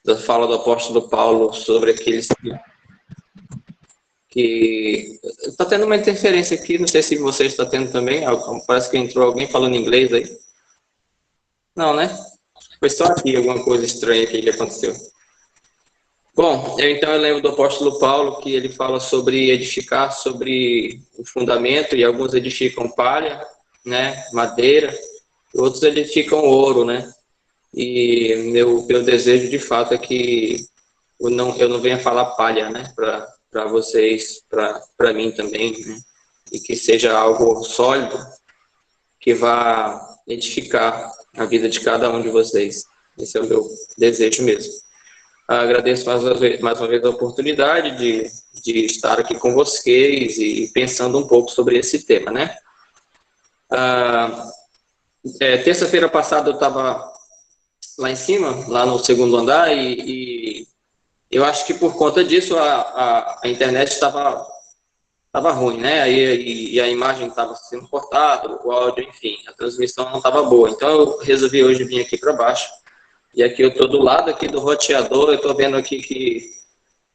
da fala do apóstolo Paulo sobre aqueles que... Está tendo uma interferência aqui, não sei se você está tendo também, parece que entrou alguém falando inglês aí. Não, né? Foi só aqui alguma coisa estranha aqui que aconteceu. Bom, então eu lembro do apóstolo Paulo que ele fala sobre edificar sobre o fundamento, e alguns edificam palha, né, madeira, outros edificam ouro, né? E meu desejo de fato é que eu não venha falar palha, né, para vocês, para mim também, né? E que seja algo sólido que vá edificar a vida de cada um de vocês. Esse é o meu desejo mesmo. Agradeço mais uma vez a oportunidade de estar aqui com vocês e pensando um pouco sobre esse tema, né? Terça-feira passada eu estava lá em cima, lá no segundo andar, e eu acho que por conta disso a internet estava ruim, né? E a imagem estava sendo cortada, o áudio, enfim, a transmissão não estava boa. Então eu resolvi hoje vir aqui para baixo. E aqui eu estou do lado aqui do roteador, eu estou vendo aqui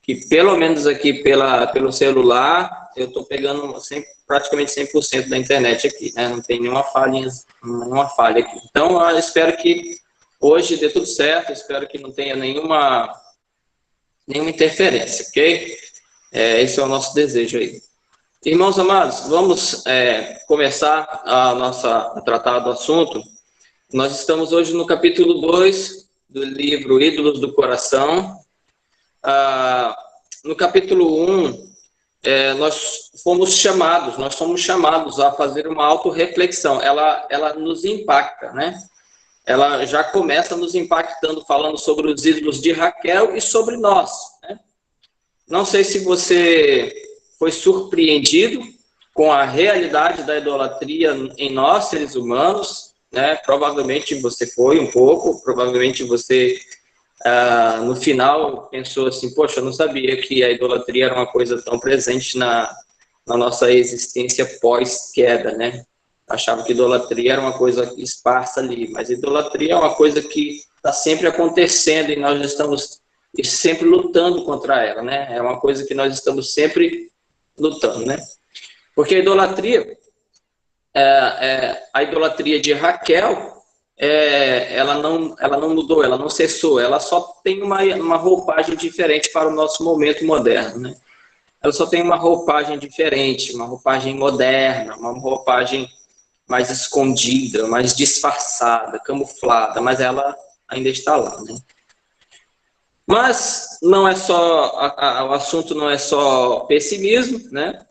que pelo menos aqui pelo celular, eu estou pegando praticamente 100% da internet aqui, né? Não tem nenhuma falha aqui. Então, eu espero que hoje dê tudo certo, espero que não tenha nenhuma interferência, ok? Esse é o nosso desejo aí. Irmãos amados, vamos começar a tratar do assunto. Nós estamos hoje no capítulo 2 do livro Ídolos do Coração. No capítulo 1, nós somos chamados a fazer uma autorreflexão. Ela nos impacta, né? Ela já começa nos impactando, falando sobre os ídolos de Raquel e sobre nós, né? Não sei se você foi surpreendido com a realidade da idolatria em nós, seres humanos, né? Provavelmente você foi um pouco, provavelmente você, no final, pensou assim, poxa, eu não sabia que a idolatria era uma coisa tão presente na nossa existência pós-queda, né? Achava que idolatria era uma coisa esparsa ali, mas idolatria é uma coisa que está sempre acontecendo e nós estamos sempre lutando contra ela, né? É uma coisa que nós estamos sempre lutando, né? Porque a idolatria de Raquel, ela não mudou, ela não cessou, ela só tem uma roupagem diferente para o nosso momento moderno, né? Ela só tem uma roupagem diferente, uma roupagem moderna, uma roupagem mais escondida, mais disfarçada, camuflada, mas ela ainda está lá, né? Mas não é só o assunto não é só pessimismo, né?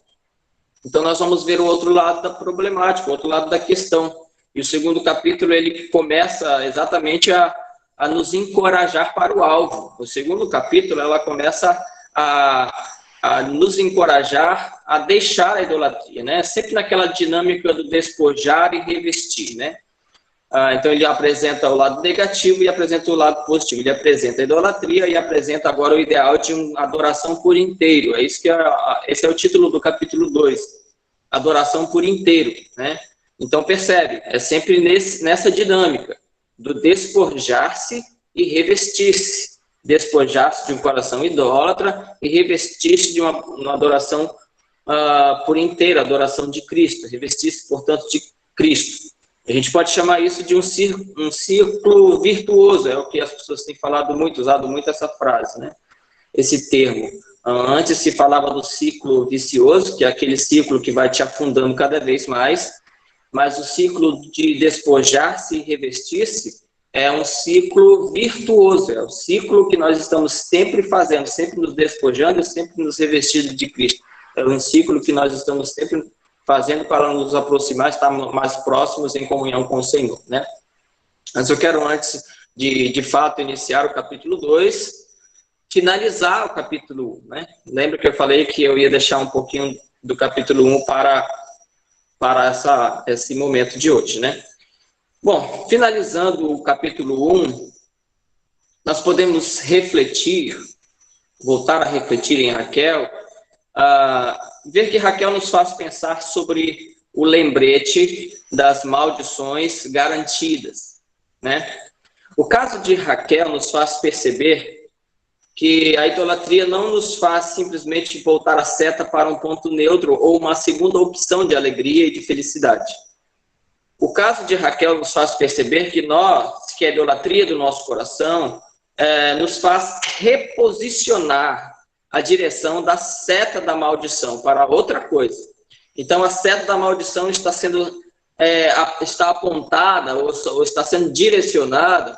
Então nós vamos ver o outro lado da problemática, o outro lado da questão. E o segundo capítulo ele começa exatamente a nos encorajar para o alvo. O segundo capítulo ela começa a nos encorajar a deixar a idolatria, né? Sempre naquela dinâmica do despojar e revestir, né? Então ele apresenta o lado negativo e apresenta o lado positivo. Ele apresenta a idolatria e apresenta agora o ideal de uma adoração por inteiro. Esse é o título do capítulo 2, adoração por inteiro, né? Então percebe, é sempre nessa dinâmica do despojar-se e revestir-se. Despojar-se de um coração idólatra e revestir-se de uma adoração por inteiro, adoração de Cristo, revestir-se, portanto, de Cristo. A gente pode chamar isso de um círculo virtuoso, é o que as pessoas têm usado muito essa frase, né? Esse termo. Antes se falava do ciclo vicioso, que é aquele ciclo que vai te afundando cada vez mais, mas o ciclo de despojar-se e revestir-se é um ciclo virtuoso, é o ciclo que nós estamos sempre fazendo, sempre nos despojando, sempre nos revestindo de Cristo. É um ciclo que nós estamos sempre fazendo para nos aproximar, estar mais próximos em comunhão com o Senhor, né? Mas eu quero, antes de fato, iniciar o capítulo 2, finalizar o capítulo 1, né? Lembra que eu falei que eu ia deixar um pouquinho do capítulo 1 para esse momento de hoje, né? Bom, finalizando o capítulo 1, nós podemos voltar a refletir em Raquel, ver que Raquel nos faz pensar sobre o lembrete das maldições garantidas, né? O caso de Raquel nos faz perceber que a idolatria não nos faz simplesmente voltar a seta para um ponto neutro ou uma segunda opção de alegria e de felicidade. O caso de Raquel nos faz perceber que que a idolatria do nosso coração nos faz reposicionar a direção da seta da maldição para outra coisa. Então, a seta da maldição está apontada ou está sendo direcionada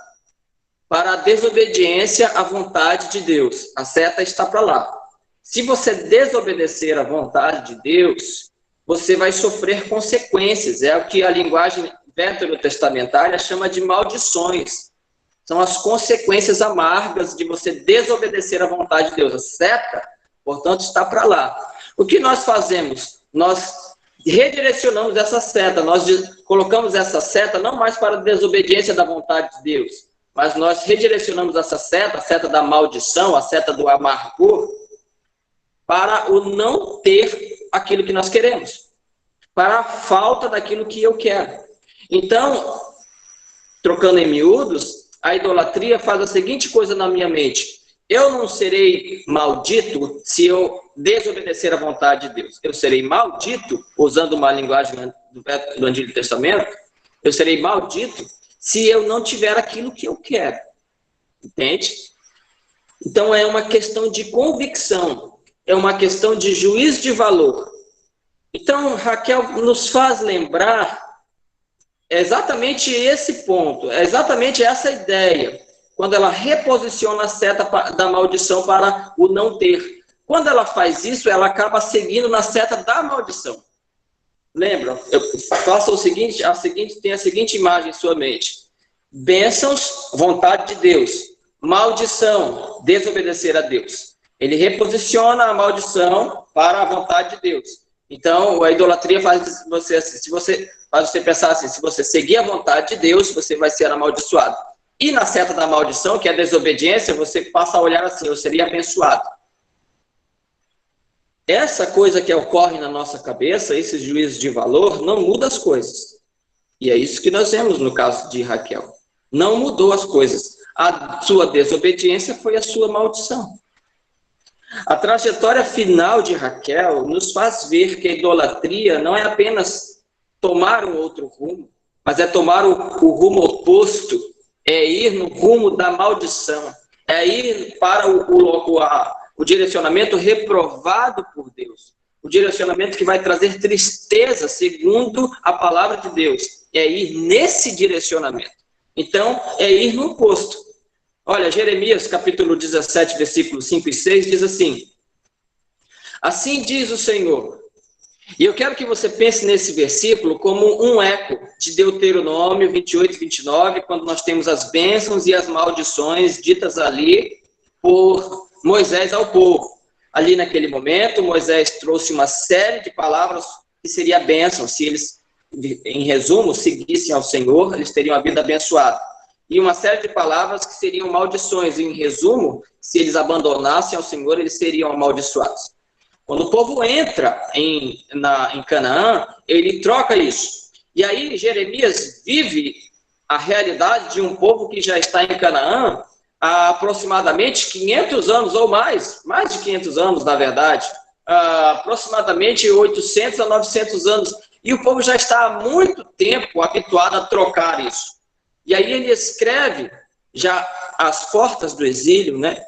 para a desobediência à vontade de Deus. A seta está para lá. Se você desobedecer à vontade de Deus, você vai sofrer consequências. É o que a linguagem veterotestamentária chama de maldições. São as consequências amargas de você desobedecer à vontade de Deus. A seta, portanto, está para lá. O que nós fazemos? Nós redirecionamos essa seta, nós colocamos essa seta não mais para a desobediência da vontade de Deus, mas nós redirecionamos essa seta, a seta da maldição, a seta do amargor, para o não ter aquilo que nós queremos, para a falta daquilo que eu quero. Então, trocando em miúdos, a idolatria faz a seguinte coisa na minha mente: eu não serei maldito se eu desobedecer à vontade de Deus. Eu serei maldito, usando uma linguagem do Antigo Testamento, eu serei maldito se eu não tiver aquilo que eu quero. Entende? Então é uma questão de convicção, é uma questão de juízo de valor. Então Raquel nos faz lembrar exatamente esse ponto, é exatamente essa ideia, quando ela reposiciona a seta da maldição para o não ter. Quando ela faz isso, ela acaba seguindo na seta da maldição. Lembra? Faça o seguinte, tem a seguinte imagem em sua mente: bênçãos, vontade de Deus; maldição, desobedecer a Deus. Ele reposiciona a maldição para a vontade de Deus. Então, a idolatria faz você pensar assim: se você seguir a vontade de Deus, você vai ser amaldiçoado. E na seta da maldição, que é a desobediência, você passa a olhar assim: eu seria abençoado. Essa coisa que ocorre na nossa cabeça, esse juízo de valor, não muda as coisas. E é isso que nós vemos no caso de Raquel. Não mudou as coisas. A sua desobediência foi a sua maldição. A trajetória final de Raquel nos faz ver que a idolatria não é apenas tomar um outro rumo, mas é tomar o rumo oposto, é ir no rumo da maldição, é ir para o direcionamento reprovado por Deus, o direcionamento que vai trazer tristeza, segundo a palavra de Deus, é ir nesse direcionamento. Então, é ir no oposto. Olha, Jeremias, capítulo 17, versículos 5 e 6, diz assim: assim diz o Senhor. E eu quero que você pense nesse versículo como um eco de Deuteronômio 28 e 29, quando nós temos as bênçãos e as maldições ditas ali por Moisés ao povo. Ali naquele momento, Moisés trouxe uma série de palavras que seria bênção. Se eles, em resumo, seguissem ao Senhor, eles teriam a vida abençoada. E uma série de palavras que seriam maldições. E, em resumo, se eles abandonassem ao Senhor, eles seriam amaldiçoados. Quando o povo entra em Canaã, ele troca isso. E aí Jeremias vive a realidade de um povo que já está em Canaã há aproximadamente 500 anos ou mais de 500 anos, na verdade, aproximadamente 800 a 900 anos. E o povo já está há muito tempo habituado a trocar isso. E aí ele escreve, já às portas do exílio, né?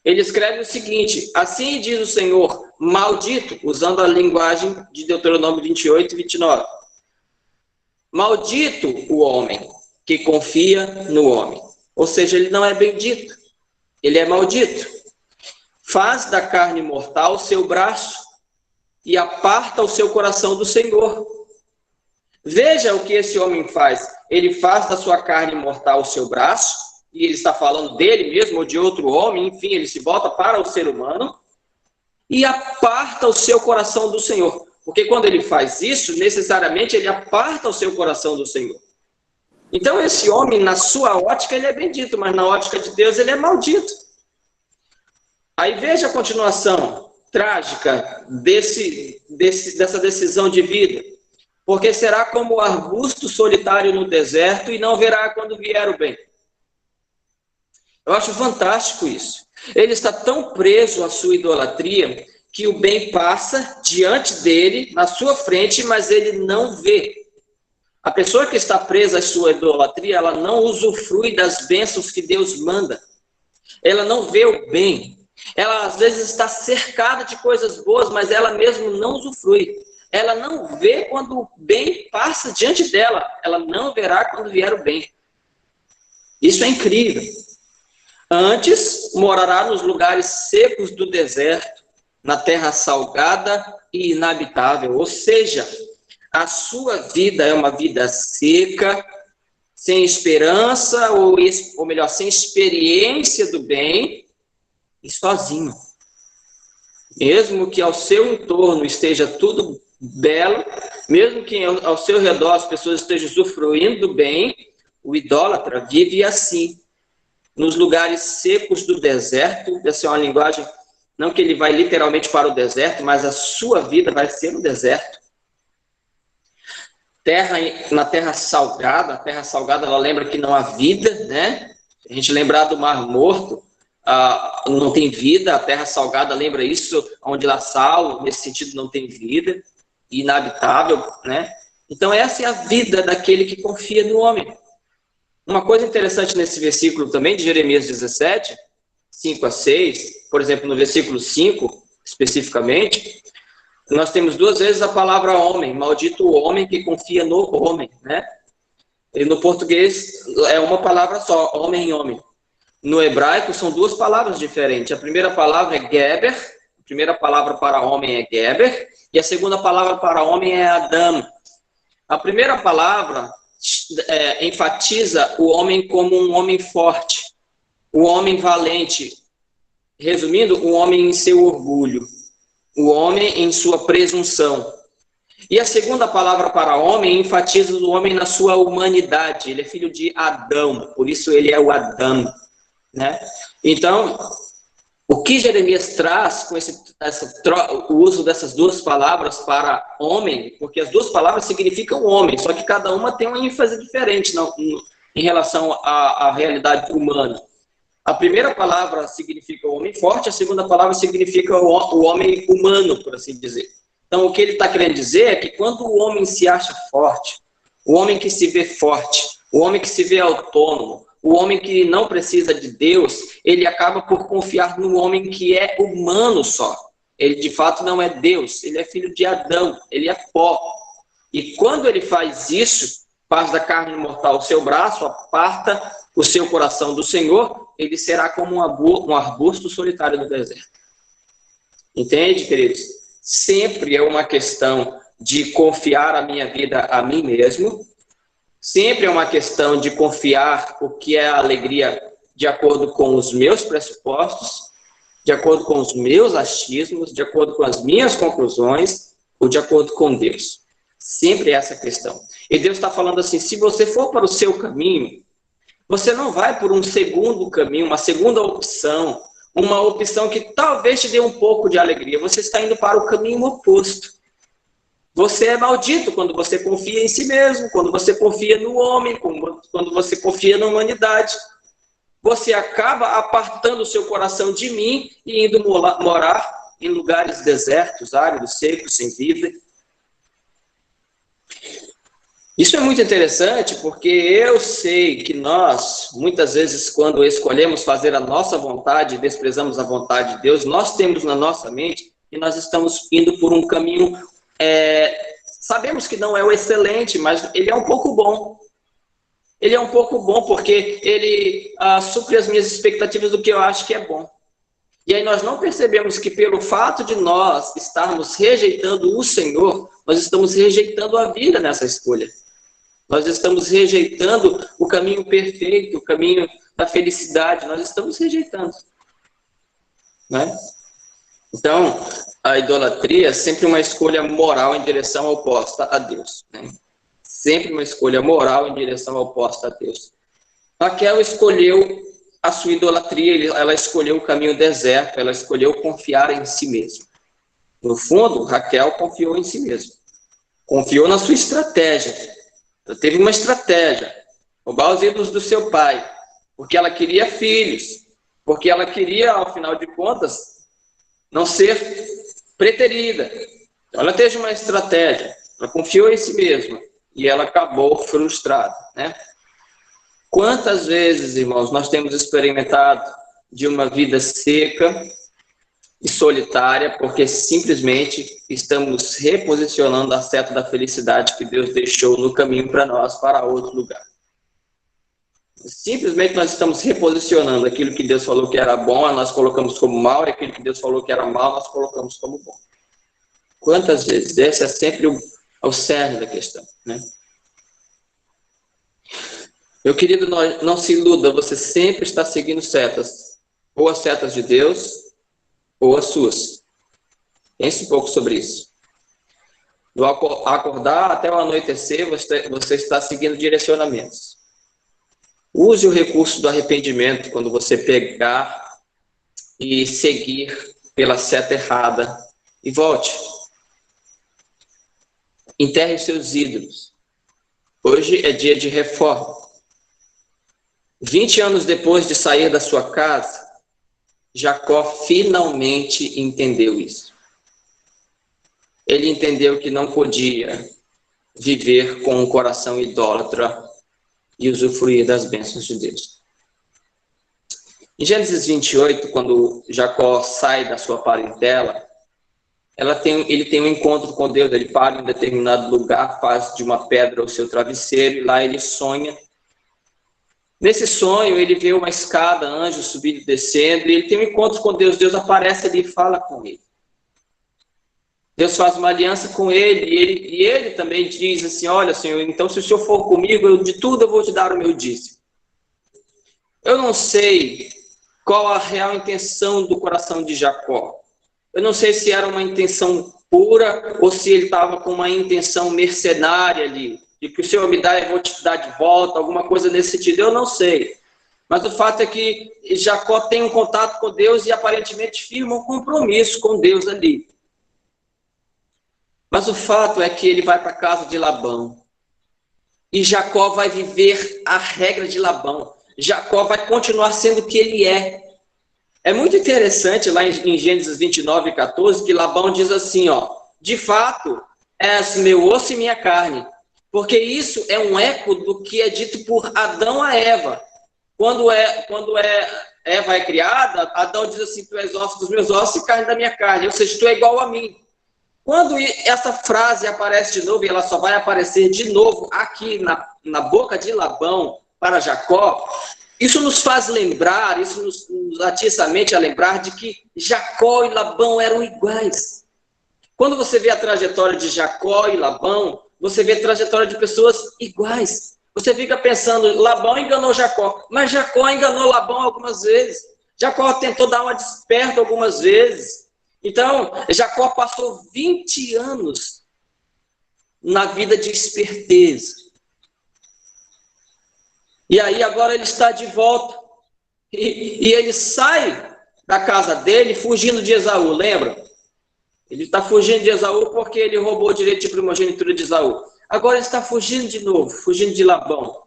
Ele escreve o seguinte: assim diz o Senhor, maldito, usando a linguagem de Deuteronômio 28 e 29. Maldito o homem que confia no homem. Ou seja, ele não é bendito, ele é maldito. Faz da carne mortal o seu braço e aparta o seu coração do Senhor. Veja o que esse homem faz. Ele faz da sua carne mortal o seu braço, e ele está falando dele mesmo ou de outro homem, enfim, ele se volta para o ser humano e aparta o seu coração do Senhor. Porque quando ele faz isso, necessariamente ele aparta o seu coração do Senhor. Então esse homem, na sua ótica, ele é bendito, mas na ótica de Deus ele é maldito. Aí veja a continuação trágica dessa decisão de vida. Porque será como o arbusto solitário no deserto e não verá quando vier o bem. Eu acho fantástico isso. Ele está tão preso à sua idolatria que o bem passa diante dele, na sua frente, mas ele não vê. A pessoa que está presa à sua idolatria, ela não usufrui das bênçãos que Deus manda. Ela não vê o bem. Ela, às vezes, está cercada de coisas boas, mas ela mesmo não usufrui. Ela não vê quando o bem passa diante dela. Ela não verá quando vier o bem. Isso é incrível. Antes, morará nos lugares secos do deserto, na terra salgada e inabitável. Ou seja, a sua vida é uma vida seca, sem esperança, ou melhor, sem experiência do bem e sozinho. Mesmo que ao seu entorno esteja tudo belo, mesmo que ao seu redor as pessoas estejam usufruindo do bem, o idólatra vive assim, nos lugares secos do deserto. Essa é uma linguagem, não que ele vai literalmente para o deserto, mas a sua vida vai ser no deserto. Na terra salgada, a terra salgada, ela lembra que não há vida, né? A gente lembrar do Mar Morto, não tem vida. A terra salgada lembra isso, onde lá sal, nesse sentido não tem vida, inabitável, né? Então essa é a vida daquele que confia no homem. Uma coisa interessante nesse versículo também, de Jeremias 17, 5 a 6, por exemplo, no versículo 5, especificamente, nós temos 2 vezes a palavra homem, maldito o homem que confia no homem, né? E no português é uma palavra só, homem e homem. No hebraico são 2 palavras diferentes. A primeira palavra é Geber, a primeira palavra para homem é Geber, e a segunda palavra para homem é Adam. A primeira palavra enfatiza o homem como um homem forte, o homem valente. Resumindo, o homem em seu orgulho, o homem em sua presunção. E a segunda palavra para homem enfatiza o homem na sua humanidade. Ele é filho de Adão, por isso ele é o Adão, né? Então, o que Jeremias traz com o uso dessas 2 palavras para homem, porque as 2 palavras significam homem, só que cada uma tem uma ênfase diferente em relação à realidade humana. A primeira palavra significa o homem forte, a segunda palavra significa o homem humano, por assim dizer. Então, o que ele está querendo dizer é que quando o homem se acha forte, o homem que se vê forte, o homem que se vê autônomo, o homem que não precisa de Deus, ele acaba por confiar no homem que é humano só. Ele, de fato, não é Deus, ele é filho de Adão, ele é pó. E quando ele faz isso, faz da carne mortal o seu braço, aparta o seu coração do Senhor, ele será como um arbusto solitário no deserto. Entende, queridos? Sempre é uma questão de confiar a minha vida a mim mesmo. Sempre é uma questão de confiar o que é a alegria de acordo com os meus pressupostos, de acordo com os meus achismos, de acordo com as minhas conclusões, ou de acordo com Deus. Sempre é essa questão. E Deus está falando assim, se você for para o seu caminho, você não vai por um segundo caminho, uma segunda opção, uma opção que talvez te dê um pouco de alegria. Você está indo para o caminho oposto. Você é maldito quando você confia em si mesmo, quando você confia no homem, quando você confia na humanidade. Você acaba apartando o seu coração de mim e indo morar em lugares desertos, áridos, secos, sem vida. Isso é muito interessante porque eu sei que nós, muitas vezes, quando escolhemos fazer a nossa vontade e desprezamos a vontade de Deus, nós temos na nossa mente que nós estamos indo por um caminho, sabemos que não é o excelente, mas ele é um pouco bom. Ele é um pouco bom porque ele supre as minhas expectativas do que eu acho que é bom. E aí nós não percebemos que pelo fato de nós estarmos rejeitando o Senhor, nós estamos rejeitando a vida nessa escolha. Nós estamos rejeitando o caminho perfeito, o caminho da felicidade. Nós estamos rejeitando, né? Então, a idolatria é sempre uma escolha moral em direção oposta a Deus, né? Sempre uma escolha moral em direção oposta a Deus. Raquel escolheu a sua idolatria, ela escolheu o caminho deserto, ela escolheu confiar em si mesma. No fundo, Raquel confiou em si mesma. Confiou na sua estratégia. Ela teve uma estratégia, roubar os ídolos do seu pai, porque ela queria filhos. porque ela queria, ao final de contas, não ser preterida. Então, ela teve uma estratégia, ela confiou em si mesma e ela acabou frustrada, né? Quantas vezes, irmãos, nós temos experimentado de uma vida seca e solitária porque simplesmente estamos reposicionando a seta da felicidade que Deus deixou no caminho para nós, para outro lugar. Simplesmente nós estamos reposicionando aquilo que Deus falou que era bom, nós colocamos como mal, e aquilo que Deus falou que era mal, nós colocamos como bom. Quantas vezes? Esse é sempre o cerne da questão, né? Meu querido, não se iluda, você sempre está seguindo setas, ou as setas de Deus, ou as suas. Pense um pouco sobre isso. Do acordar até o anoitecer, você está seguindo direcionamentos. Use o recurso do arrependimento quando você pegar e seguir pela seta errada e volte. Enterre os seus ídolos. Hoje é dia de reforma. 20 anos depois de sair da sua casa, Jacó finalmente entendeu isso. Ele entendeu que não podia viver com um coração idólatra e usufruir das bênçãos de Deus. Em Gênesis 28, quando Jacó sai da sua parentela, ele tem um encontro com Deus, ele para em um determinado lugar, faz de uma pedra o seu travesseiro, e lá ele sonha. Nesse sonho, ele vê uma escada, anjos subindo e descendo, e ele tem um encontro com Deus. Deus aparece ali e fala com ele. Deus faz uma aliança com ele, e ele também diz assim: olha, Senhor, então se o Senhor for comigo, de tudo eu vou te dar o meu dízimo. Eu não sei qual a real intenção do coração de Jacó. Eu não sei se era uma intenção pura ou se ele estava com uma intenção mercenária ali, de que o Senhor me dá e eu vou te dar de volta, alguma coisa nesse sentido. Eu não sei. Mas o fato é que Jacó tem um contato com Deus e aparentemente firma um compromisso com Deus ali. Mas o fato é que ele vai para a casa de Labão. E Jacó vai viver a regra de Labão. Jacó vai continuar sendo o que ele é. É muito interessante lá em Gênesis 29, 14, que Labão diz assim, ó: de fato, és meu osso e minha carne. Porque isso é um eco do que é dito por Adão a Eva. Quando Eva é criada, Adão diz assim: tu és osso dos meus ossos e carne da minha carne. Ou seja, tu é igual a mim. Quando essa frase aparece de novo, e ela só vai aparecer de novo aqui na boca de Labão para Jacó, isso nos faz lembrar, isso nos atiça a mente a lembrar de que Jacó e Labão eram iguais. Quando você vê a trajetória de Jacó e Labão, você vê a trajetória de pessoas iguais. Você fica pensando, Labão enganou Jacó, mas Jacó enganou Labão algumas vezes. Jacó tentou dar uma desperta algumas vezes. Então, Jacó passou 20 anos na vida de esperteza. E aí agora ele está de volta. E ele sai da casa dele fugindo de Esaú, lembra? Ele está fugindo de Esaú porque ele roubou o direito de primogenitura de Esaú. Agora ele está fugindo de novo, fugindo de Labão.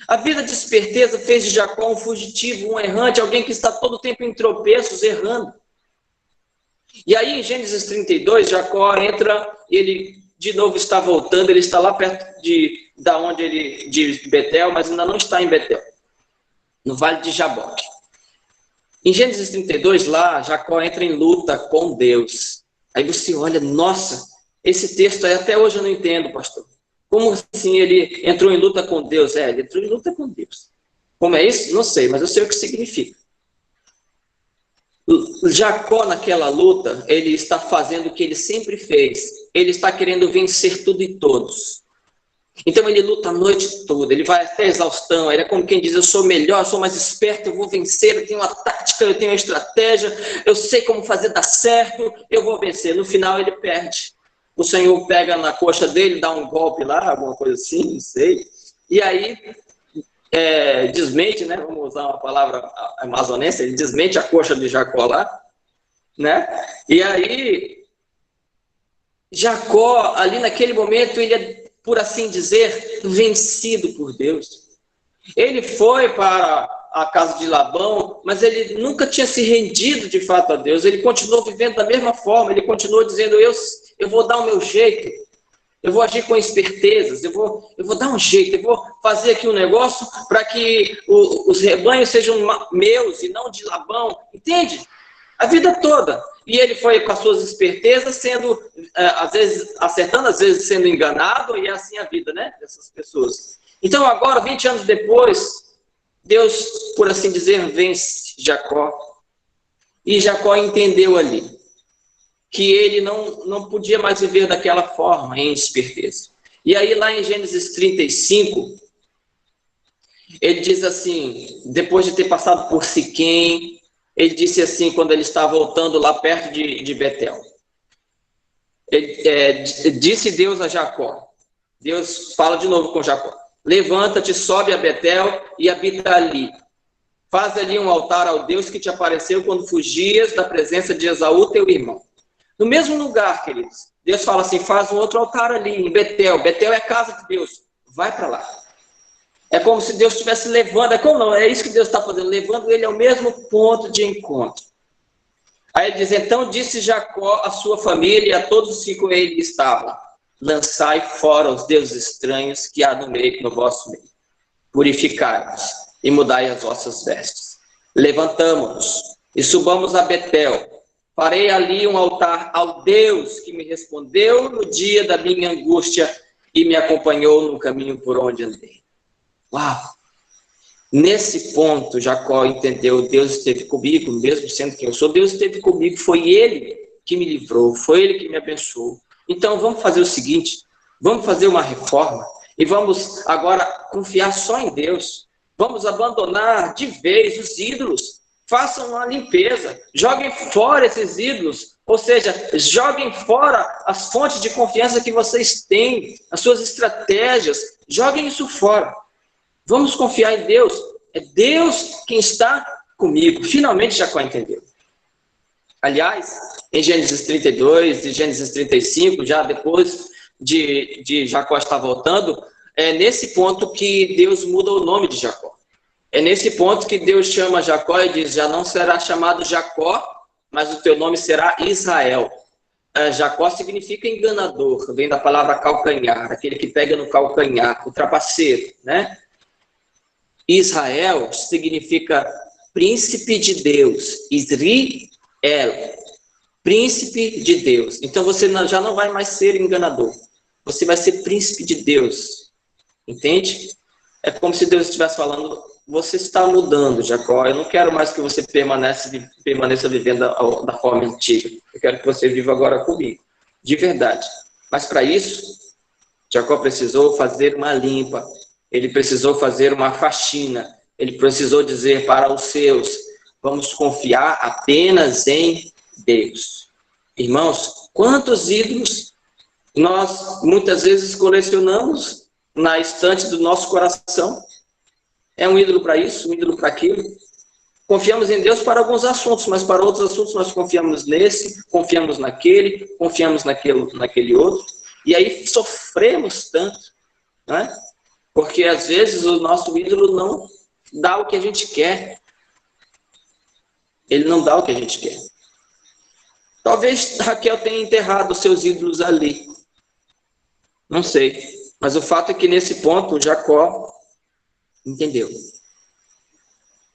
A vida de esperteza fez de Jacó um fugitivo, um errante, alguém que está todo o tempo em tropeços, errando. E aí em Gênesis 32, Jacó entra, ele de novo está voltando, ele está lá perto de Betel, mas ainda não está em Betel, no Vale de Jaboque. Em Gênesis 32, lá, Jacó entra em luta com Deus. Aí você olha, nossa, esse texto aí até hoje eu não entendo, pastor. Como assim ele entrou em luta com Deus? Ele entrou em luta com Deus. Como é isso? Não sei, mas eu sei o que significa. Jacó, naquela luta, ele está fazendo o que ele sempre fez. Ele está querendo vencer tudo e todos. Então ele luta a noite toda, ele vai até a exaustão, ele é como quem diz: eu sou melhor, eu sou mais esperto, eu vou vencer, eu tenho uma tática, eu tenho uma estratégia, eu sei como fazer dar certo, eu vou vencer. No final ele perde. O Senhor pega na coxa dele, dá um golpe lá, alguma coisa assim, não sei. E aí desmente, né? Vamos usar uma palavra amazonense, ele desmente a coxa de Jacó lá, né? E aí Jacó, ali naquele momento, ele é, por assim dizer, vencido por Deus. Ele foi para à casa de Labão, mas ele nunca tinha se rendido de fato a Deus. Ele continuou vivendo da mesma forma, ele continuou dizendo, eu vou dar o meu jeito, eu vou agir com espertezas, eu vou dar um jeito, eu vou fazer aqui um negócio para que os rebanhos sejam meus e não de Labão, entende? A vida toda. E ele foi com as suas espertezas, sendo, às vezes, acertando, às vezes sendo enganado, e é assim a vida, né, dessas pessoas. Então, agora, 20 anos depois, Deus, por assim dizer, vence Jacó. E Jacó entendeu ali que ele não podia mais viver daquela forma, em esperteza. E aí, lá em Gênesis 35, ele diz assim, depois de ter passado por Siquém, ele disse assim, quando ele está voltando lá perto de Betel. Disse Deus a Jacó, Deus fala de novo com Jacó, levanta-te, sobe a Betel e habita ali. Faz ali um altar ao Deus que te apareceu quando fugias da presença de Esaú, teu irmão. No mesmo lugar, queridos, Deus fala assim, faz um outro altar ali, em Betel. Betel é a casa de Deus, vai para lá. É como se Deus estivesse levando, é isso que Deus está fazendo, levando ele ao mesmo ponto de encontro. Aí ele diz, então disse Jacó à sua família e a todos os que com ele estavam, lançai fora os deuses estranhos que há no vosso meio. Purificai-vos e mudai as vossas vestes. Levantamo-nos e subamos a Betel. Farei ali um altar ao Deus que me respondeu no dia da minha angústia e me acompanhou no caminho por onde andei. Uau! Nesse ponto, Jacó entendeu, Deus esteve comigo, mesmo sendo quem eu sou, Deus esteve comigo, foi Ele que me livrou, foi Ele que me abençoou. Então, vamos fazer o seguinte, vamos fazer uma reforma e vamos agora confiar só em Deus. Vamos abandonar de vez os ídolos, façam uma limpeza, joguem fora esses ídolos, ou seja, joguem fora as fontes de confiança que vocês têm, as suas estratégias, joguem isso fora. Vamos confiar em Deus. É Deus quem está comigo. Finalmente Jacó entendeu. Aliás, em Gênesis 32 e Gênesis 35, já depois de Jacó estar voltando, é nesse ponto que Deus muda o nome de Jacó. É nesse ponto que Deus chama Jacó e diz, já não será chamado Jacó, mas o teu nome será Israel. Jacó significa enganador, vem da palavra calcanhar, aquele que pega no calcanhar, o trapaceiro, né? Israel significa príncipe de Deus, Israel, príncipe de Deus. Então você já não vai mais ser enganador, você vai ser príncipe de Deus, entende? É como se Deus estivesse falando, você está mudando, Jacó, eu não quero mais que você permaneça vivendo da forma antiga, eu quero que você viva agora comigo, de verdade. Mas para isso, Jacó precisou fazer uma limpa, ele precisou fazer uma faxina, ele precisou dizer para os seus, vamos confiar apenas em Deus. Irmãos, quantos ídolos nós muitas vezes colecionamos na estante do nosso coração? É um ídolo para isso, um ídolo para aquilo. Confiamos em Deus para alguns assuntos, mas para outros assuntos nós confiamos nesse, confiamos naquele, confiamos naquele outro, e aí sofremos tanto, né? Porque às vezes o nosso ídolo não dá o que a gente quer. Ele não dá o que a gente quer. Talvez Raquel tenha enterrado os seus ídolos ali. Não sei. Mas o fato é que nesse ponto Jacó entendeu.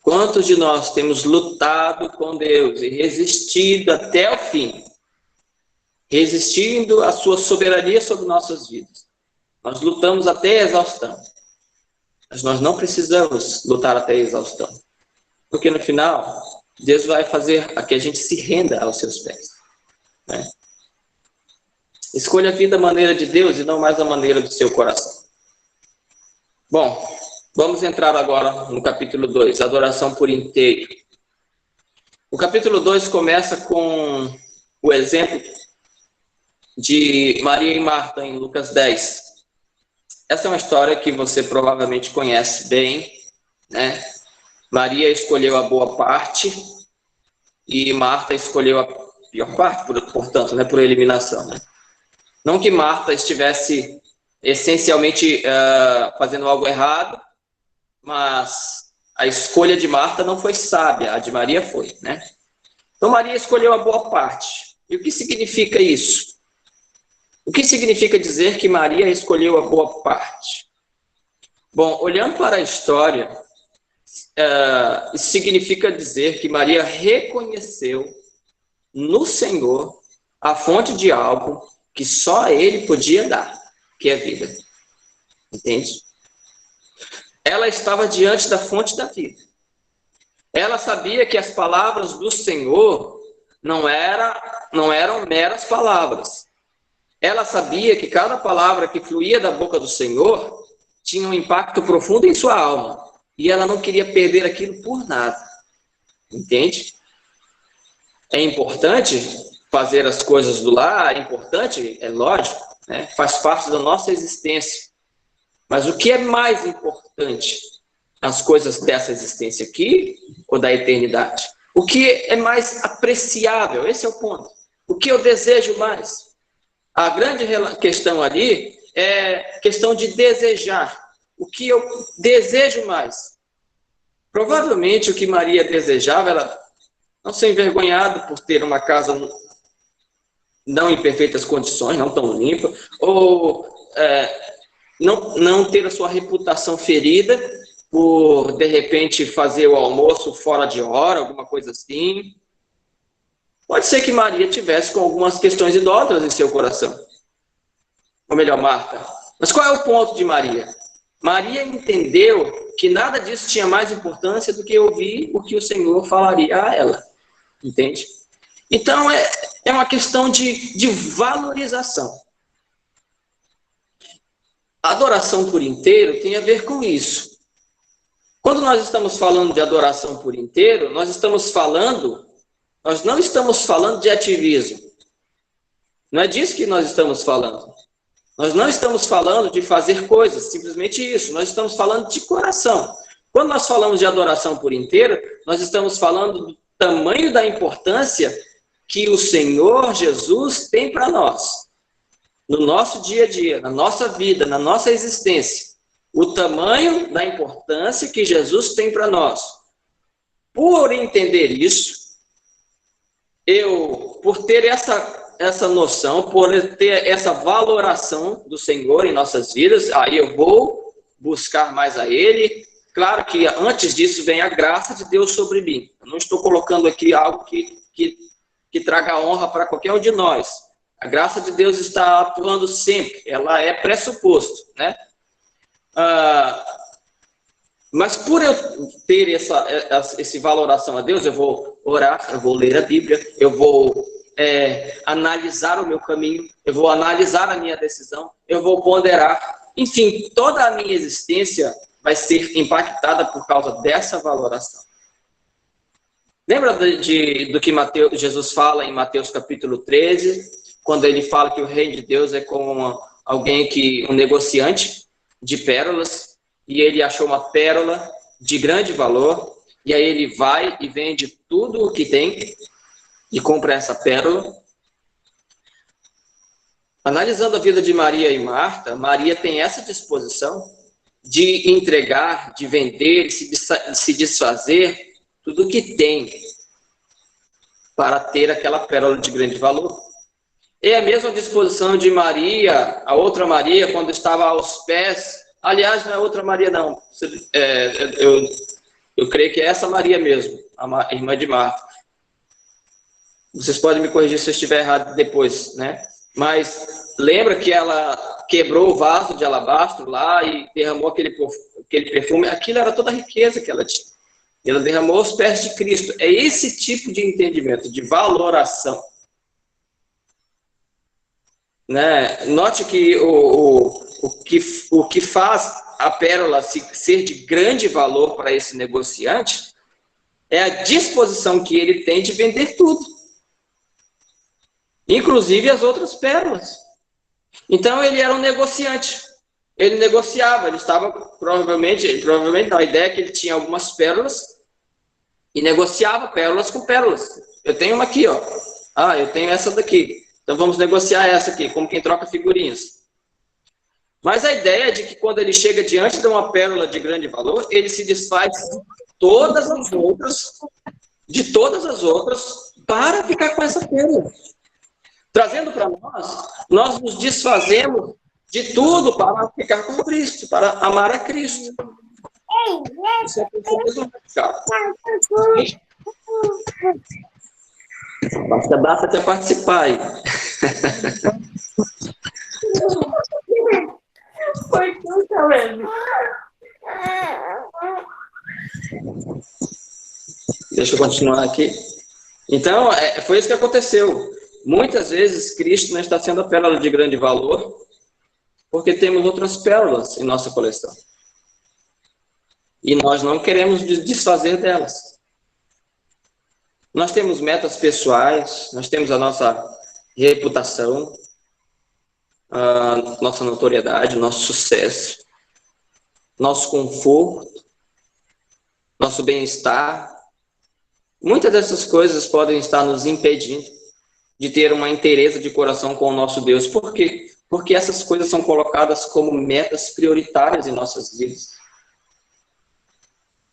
Quantos de nós temos lutado com Deus e resistido até o fim? Resistindo à sua soberania sobre nossas vidas. Nós lutamos até a exaustão. Mas nós não precisamos lutar até a exaustão. Porque no final, Deus vai fazer a que a gente se renda aos seus pés. Né? Escolha a vida à maneira de Deus e não mais à maneira do seu coração. Bom, vamos entrar agora no capítulo 2, adoração por inteiro. O capítulo 2 começa com o exemplo de Maria e Marta em Lucas 10. Essa é uma história que você provavelmente conhece bem, né? Maria escolheu a boa parte e Marta escolheu a pior parte, portanto, né, por eliminação. Né? Não que Marta estivesse essencialmente fazendo algo errado, mas a escolha de Marta não foi sábia, a de Maria foi, né? Então Maria escolheu a boa parte. E o que significa isso? O que significa dizer que Maria escolheu a boa parte? Bom, olhando para a história, isso significa dizer que Maria reconheceu no Senhor a fonte de algo que só Ele podia dar, que é vida. Entende? Ela estava diante da fonte da vida. Ela sabia que as palavras do Senhor não eram meras palavras. Ela sabia que cada palavra que fluía da boca do Senhor tinha um impacto profundo em sua alma. E ela não queria perder aquilo por nada. Entende? É importante fazer as coisas do lar, é importante, é lógico, né? Faz parte da nossa existência. Mas o que é mais importante? As coisas dessa existência aqui ou da eternidade? O que é mais apreciável? Esse é o ponto. O que eu desejo mais? A grande questão ali é questão de desejar. O que eu desejo mais? Provavelmente o que Maria desejava era não ser envergonhada por ter uma casa não em perfeitas condições, não tão limpa, ou não ter a sua reputação ferida por, de repente, fazer o almoço fora de hora, alguma coisa assim. Pode ser que Maria tivesse com algumas questões idólatras em seu coração. Ou melhor, Marta. Mas qual é o ponto de Maria? Maria entendeu que nada disso tinha mais importância do que ouvir o que o Senhor falaria a ela. Entende? Então, é uma questão de valorização. A adoração por inteiro tem a ver com isso. Quando nós estamos falando de adoração por inteiro, nós não estamos falando de ativismo. Não é disso que nós estamos falando. Nós não estamos falando de fazer coisas, simplesmente isso. Nós estamos falando de coração. Quando nós falamos de adoração por inteiro, nós estamos falando do tamanho da importância que o Senhor Jesus tem para nós. No nosso dia a dia, na nossa vida, na nossa existência. O tamanho da importância que Jesus tem para nós. Por entender isso, por ter essa noção, por ter essa valoração do Senhor em nossas vidas, aí eu vou buscar mais a Ele. Claro que antes disso vem a graça de Deus sobre mim. Eu não estou colocando aqui algo que traga honra para qualquer um de nós. A graça de Deus está atuando sempre. Ela é pressuposto, né? Mas por eu ter essa valoração a Deus, eu vou orar, eu vou ler a Bíblia, eu vou analisar o meu caminho, eu vou analisar a minha decisão, eu vou ponderar. Enfim, toda a minha existência vai ser impactada por causa dessa valoração. Lembra do que Jesus fala em Mateus capítulo 13, quando ele fala que o reino de Deus é como um negociante de pérolas, e ele achou uma pérola de grande valor, e aí ele vai e vende tudo o que tem e compra essa pérola. Analisando a vida de Maria e Marta, Maria tem essa disposição de entregar, de vender, se desfazer tudo o que tem para ter aquela pérola de grande valor. É a mesma disposição de Maria, a outra Maria, quando estava aos pés. Aliás, não é outra Maria, não. Eu creio que é essa Maria mesmo, a irmã de Marta. Vocês podem me corrigir se eu estiver errado depois, né? Mas lembra que ela quebrou o vaso de alabastro lá e derramou aquele perfume. Aquilo era toda a riqueza que ela tinha. Ela derramou aos pés de Cristo. É esse tipo de entendimento, de valoração. Né? Note que o que faz a pérola ser de grande valor para esse negociante é a disposição que ele tem de vender tudo. Inclusive as outras pérolas. Então ele era um negociante. Ele negociava, ele estava provavelmente não, a ideia é que ele tinha algumas pérolas e negociava pérolas com pérolas. Eu tenho uma aqui, ó. Eu tenho essa daqui. Então vamos negociar essa aqui, como quem troca figurinhas. Mas a ideia é de que quando ele chega diante de uma pérola de grande valor, ele se desfaz todas as outras, de todas as outras, para ficar com essa pérola. Trazendo para nós nos desfazemos de tudo para ficar com Cristo, para amar a Cristo. Isso é basta até participar aí. Deixa eu continuar aqui. Então, foi isso que aconteceu. Muitas vezes, Cristo não está sendo a pérola de grande valor, porque temos outras pérolas em nossa coleção. E nós não queremos desfazer delas. Nós temos metas pessoais, nós temos a nossa reputação, a nossa notoriedade, nosso sucesso, nosso conforto, nosso bem-estar. Muitas dessas coisas podem estar nos impedindo de ter uma inteireza de coração com o nosso Deus. Por quê? Porque essas coisas são colocadas como metas prioritárias em nossas vidas.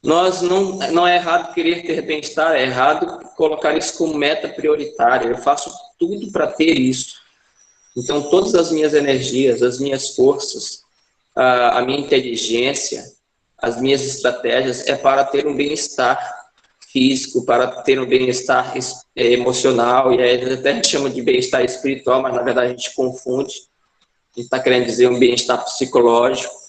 Não é errado querer ter bem-estar, é errado colocar isso como meta prioritária. Eu faço tudo para ter isso. Então, todas as minhas energias, as minhas forças, a minha inteligência, as minhas estratégias é para ter um bem-estar físico, para ter um bem-estar emocional, e aí até a gente chama de bem-estar espiritual, mas na verdade a gente confunde. A gente está querendo dizer um bem-estar psicológico.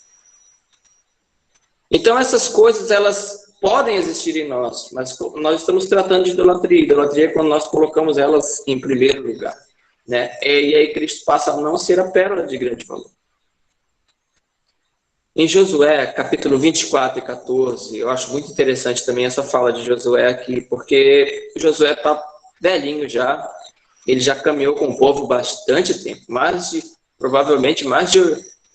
Então, essas coisas, elas podem existir em nós, mas nós estamos tratando de idolatria. Idolatria é quando nós colocamos elas em primeiro lugar, né? E aí Cristo passa a não ser a pérola de grande valor. Em Josué, capítulo 24 e 14, eu acho muito interessante também essa fala de Josué aqui, porque Josué está velhinho já, ele já caminhou com o povo bastante tempo, provavelmente mais de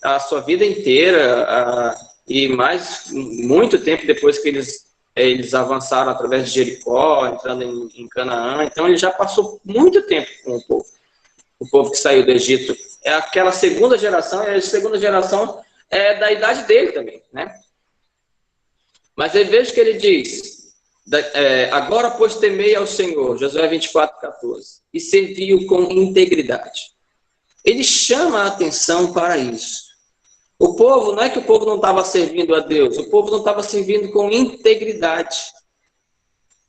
a sua vida inteira, e muito tempo depois que eles avançaram através de Jericó, entrando em Canaã. Então ele já passou muito tempo com o povo que saiu do Egito. É aquela segunda geração, e a segunda geração é da idade dele também, né? Mas aí veja que ele diz, agora pois temei ao Senhor, Josué 24, 14, e serviu com integridade. Ele chama a atenção para isso. O povo, não é que o povo não estava servindo a Deus, o povo não estava servindo com integridade.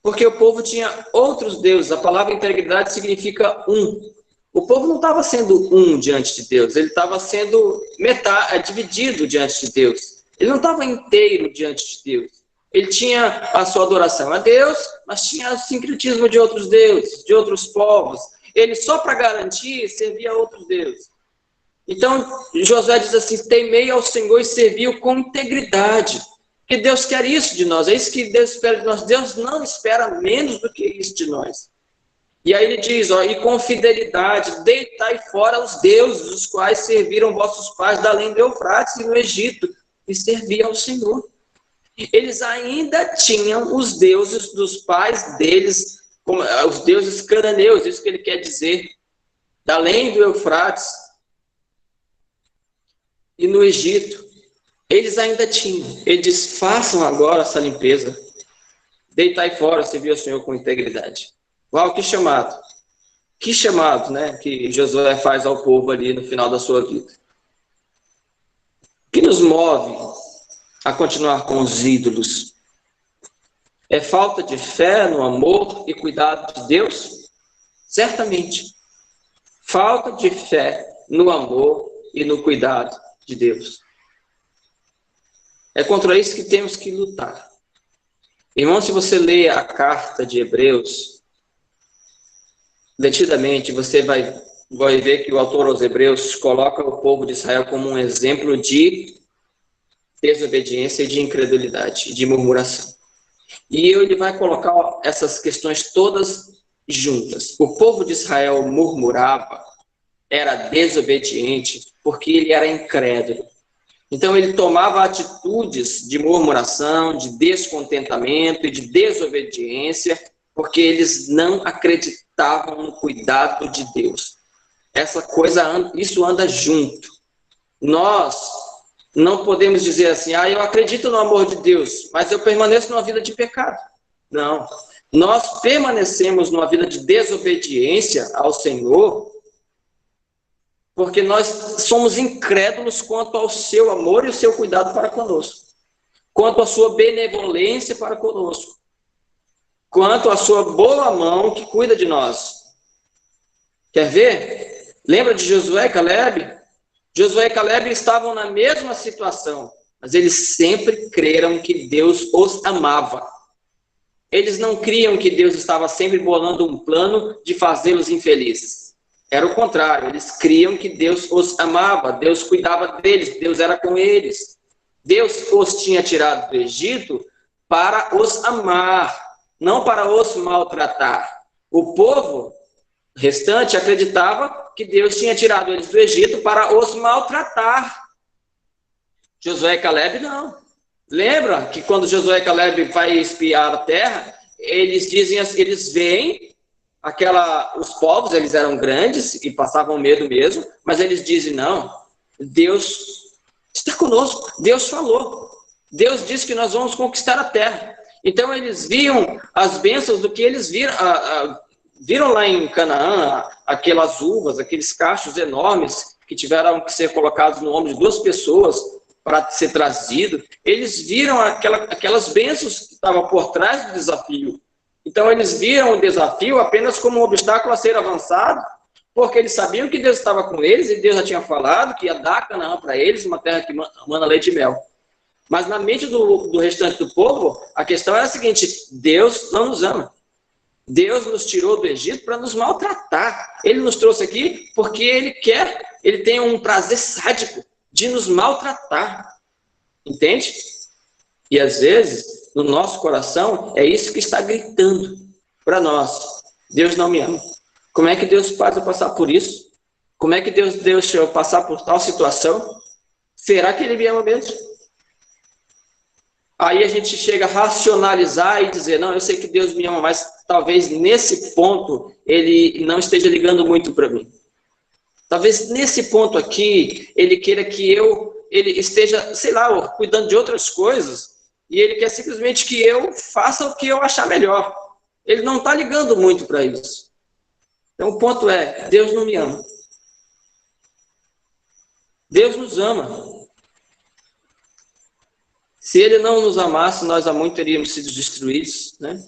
Porque o povo tinha outros deuses. A palavra integridade significa um. O povo não estava sendo um diante de Deus, ele estava sendo dividido diante de Deus. Ele não estava inteiro diante de Deus. Ele tinha a sua adoração a Deus, mas tinha o sincretismo de outros deuses, de outros povos. Ele, só para garantir, servia a outros deuses. Então, Josué diz assim, temei ao Senhor e serviu com integridade. Porque Deus quer isso de nós, é isso que Deus espera de nós. Deus não espera menos do que isso de nós. E aí ele diz, e com fidelidade, deitai fora os deuses, os quais serviram vossos pais da além do Eufrates e no Egito, e serviam ao Senhor. Eles ainda tinham os deuses dos pais deles, como os deuses cananeus, isso que ele quer dizer, da além do Eufrates e no Egito. Eles ainda tinham. Ele diz, façam agora essa limpeza, deitai fora, servir ao Senhor com integridade. Uau, que chamado! Que chamado, né, que Josué faz ao povo ali no final da sua vida. O que nos move a continuar com os ídolos? É falta de fé no amor e cuidado de Deus? Certamente. Falta de fé no amor e no cuidado de Deus. É contra isso que temos que lutar. Irmão, se você ler a carta de Hebreus, detidamente, você vai ver que o autor aos Hebreus coloca o povo de Israel como um exemplo de desobediência e de incredulidade, de murmuração. E ele vai colocar essas questões todas juntas. O povo de Israel murmurava, era desobediente, porque ele era incrédulo. Então ele tomava atitudes de murmuração, de descontentamento e de desobediência, porque eles não acreditavam no cuidado de Deus. Isso anda junto. Nós Não podemos dizer assim, eu acredito no amor de Deus, mas eu permaneço numa vida de pecado. Não. Nós permanecemos numa vida de desobediência ao Senhor, porque nós somos incrédulos quanto ao seu amor e o seu cuidado para conosco, quanto à sua benevolência para conosco, quanto à sua boa mão que cuida de nós. Quer ver? Lembra de Josué e Calebe? Josué e Calebe estavam na mesma situação, mas eles sempre creram que Deus os amava. Eles não criam que Deus estava sempre bolando um plano de fazê-los infelizes. Era o contrário, eles criam que Deus os amava, Deus cuidava deles, Deus era com eles. Deus os tinha tirado do Egito para os amar, não para os maltratar. O povo restante acreditava que Deus tinha tirado eles do Egito para os maltratar. Josué e Calebe não. Lembra que quando Josué e Calebe vai espiar a terra, eles dizem, eles veem os povos, eles eram grandes e passavam medo mesmo, mas eles dizem, não, Deus está conosco, Deus falou, Deus disse que nós vamos conquistar a terra. Então eles viam as bênçãos do que eles viram lá em Canaã, aquelas uvas, aqueles cachos enormes que tiveram que ser colocados no ombro de 2 pessoas para ser trazido. Eles viram aquelas bênçãos que estavam por trás do desafio. Então eles viram o desafio apenas como um obstáculo a ser avançado, porque eles sabiam que Deus estava com eles e Deus já tinha falado que ia dar Canaã para eles, uma terra que mana leite e mel. Mas na mente do restante do povo, a questão era a seguinte: Deus não nos ama. Deus nos tirou do Egito para nos maltratar. Ele nos trouxe aqui porque ele tem um prazer sádico de nos maltratar. Entende? E às vezes, no nosso coração, é isso que está gritando para nós: Deus não me ama. Como é que Deus faz eu passar por isso? Como é que Deus deixa eu passar por tal situação? Será que Ele me ama mesmo? Aí a gente chega a racionalizar e dizer, não, eu sei que Deus me ama, mas talvez nesse ponto Ele não esteja ligando muito para mim. Talvez nesse ponto aqui, Ele queira que ele esteja, sei lá, cuidando de outras coisas, e Ele quer simplesmente que eu faça o que eu achar melhor. Ele não está ligando muito para isso. Então o ponto é, Deus não me ama. Deus nos ama. Se Ele não nos amasse, nós há muito teríamos sido destruídos, né?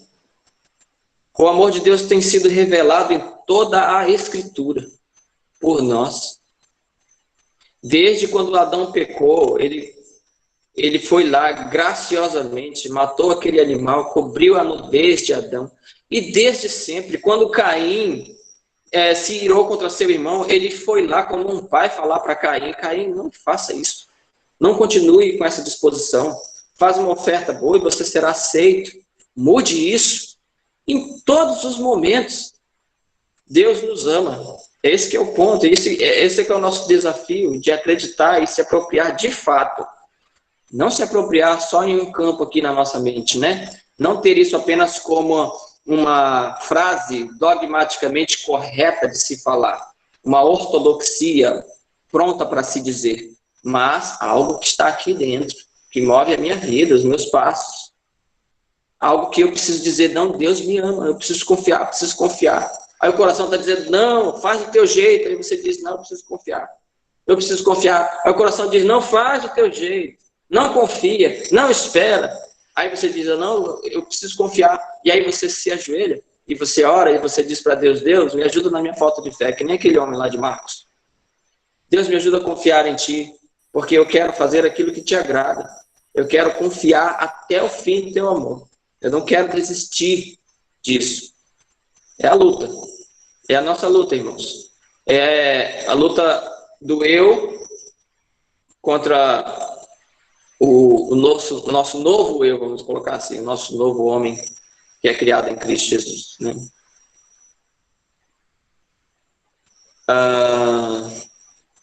O amor de Deus tem sido revelado em toda a Escritura por nós. Desde quando Adão pecou, ele foi lá graciosamente, matou aquele animal, cobriu a nudez de Adão. E desde sempre, quando Caim se irou contra seu irmão, ele foi lá como um pai falar para Caim: Caim, não faça isso. Não continue com essa disposição. Faz uma oferta boa e você será aceito. Mude isso. Em todos os momentos, Deus nos ama. Esse que é o ponto. Esse que é o nosso desafio, de acreditar e se apropriar de fato. Não se apropriar só em um campo aqui na nossa mente, né? Não ter isso apenas como uma frase dogmaticamente correta de se falar. Uma ortodoxia pronta para se dizer. Mas algo que está aqui dentro, que move a minha vida, os meus passos. Algo que eu preciso dizer, não, Deus me ama, eu preciso confiar, preciso confiar. Aí o coração está dizendo, não, faz do teu jeito. Aí você diz, não, eu preciso confiar. Eu preciso confiar. Aí o coração diz, não, faz do teu jeito. Não confia, não espera. Aí você diz, não, eu preciso confiar. E aí você se ajoelha, e você ora, e você diz para Deus, Deus, me ajuda na minha falta de fé, que nem aquele homem lá de Marcos. Deus, me ajuda a confiar em Ti, porque eu quero fazer aquilo que Te agrada. Eu quero confiar até o fim do Teu amor. Eu não quero desistir disso. É a luta. É a nossa luta, irmãos. É a luta do eu contra o nosso novo eu, vamos colocar assim, o nosso novo homem que é criado em Cristo Jesus. Né?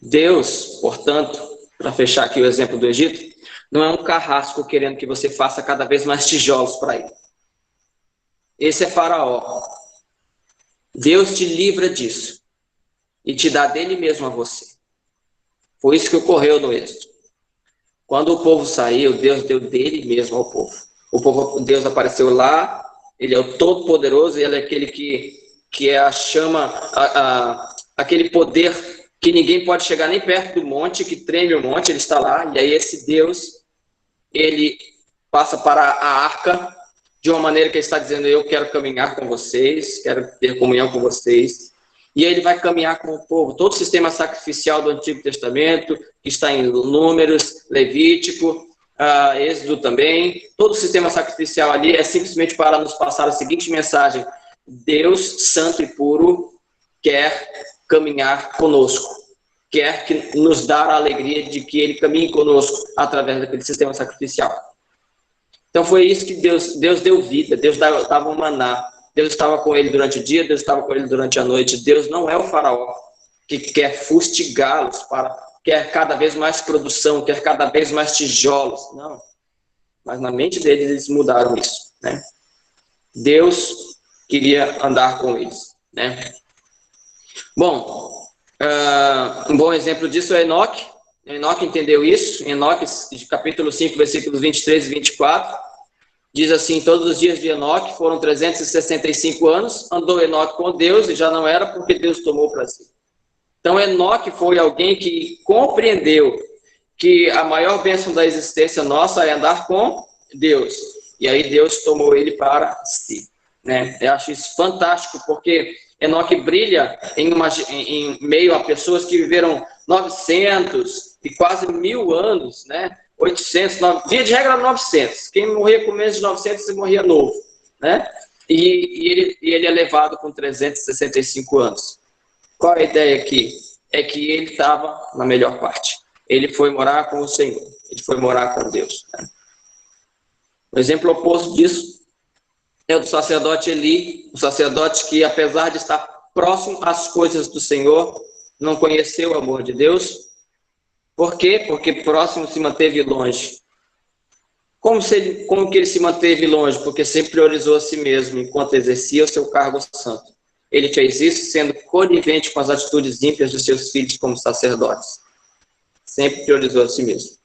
Deus, portanto, para fechar aqui o exemplo do Egito, não é um carrasco querendo que você faça cada vez mais tijolos para ele. Esse é Faraó. Deus te livra disso e te dá dele mesmo a você. Foi isso que ocorreu no Êxodo. Quando o povo saiu, Deus deu dele mesmo ao povo. Deus apareceu lá, ele é o Todo-Poderoso, ele é aquele que é a chama, aquele poder que ninguém pode chegar nem perto do monte, que treme o monte, ele está lá, e aí esse Deus, ele passa para a arca, de uma maneira que ele está dizendo, eu quero caminhar com vocês, quero ter comunhão com vocês, e aí ele vai caminhar com o povo. Todo o sistema sacrificial do Antigo Testamento, que está em Números, Levítico, Êxodo também, todo o sistema sacrificial ali é simplesmente para nos passar a seguinte mensagem: Deus santo e puro quer caminhar conosco, quer que nos dar a alegria de que ele caminhe conosco através daquele sistema sacrificial. Então foi isso que Deus deu vida, Deus dava um maná, Deus estava com ele durante o dia, Deus estava com ele durante a noite. Deus não é o faraó que quer fustigá-los, quer cada vez mais produção, quer cada vez mais tijolos, não. Mas na mente deles eles mudaram isso, né? Deus queria andar com eles, né? Bom, um bom exemplo disso é Enoque. Enoque entendeu isso. Enoque, capítulo 5, versículos 23 e 24, diz assim: todos os dias de Enoque foram 365 anos, andou Enoque com Deus e já não era porque Deus tomou para si. Então Enoque foi alguém que compreendeu que a maior bênção da existência nossa é andar com Deus. E aí Deus tomou ele para si, né? Eu acho isso fantástico, porque Enoque brilha em meio a pessoas que viveram 900 e quase 1000 anos, né? 800, via de regra 900. Quem morria com menos de 900, você morria novo, né? E ele é levado com 365 anos. Qual é a ideia aqui? É que ele estava na melhor parte. Ele foi morar com o Senhor. Ele foi morar com Deus, né? O exemplo oposto disso é o do sacerdote Eli, o sacerdote que, apesar de estar próximo às coisas do Senhor, não conheceu o amor de Deus. Por quê? Porque próximo se manteve longe. Como que ele se manteve longe? Porque sempre priorizou a si mesmo enquanto exercia o seu cargo santo. Ele fez isso sendo conivente com as atitudes ímpias dos seus filhos como sacerdotes. Sempre priorizou a si mesmo.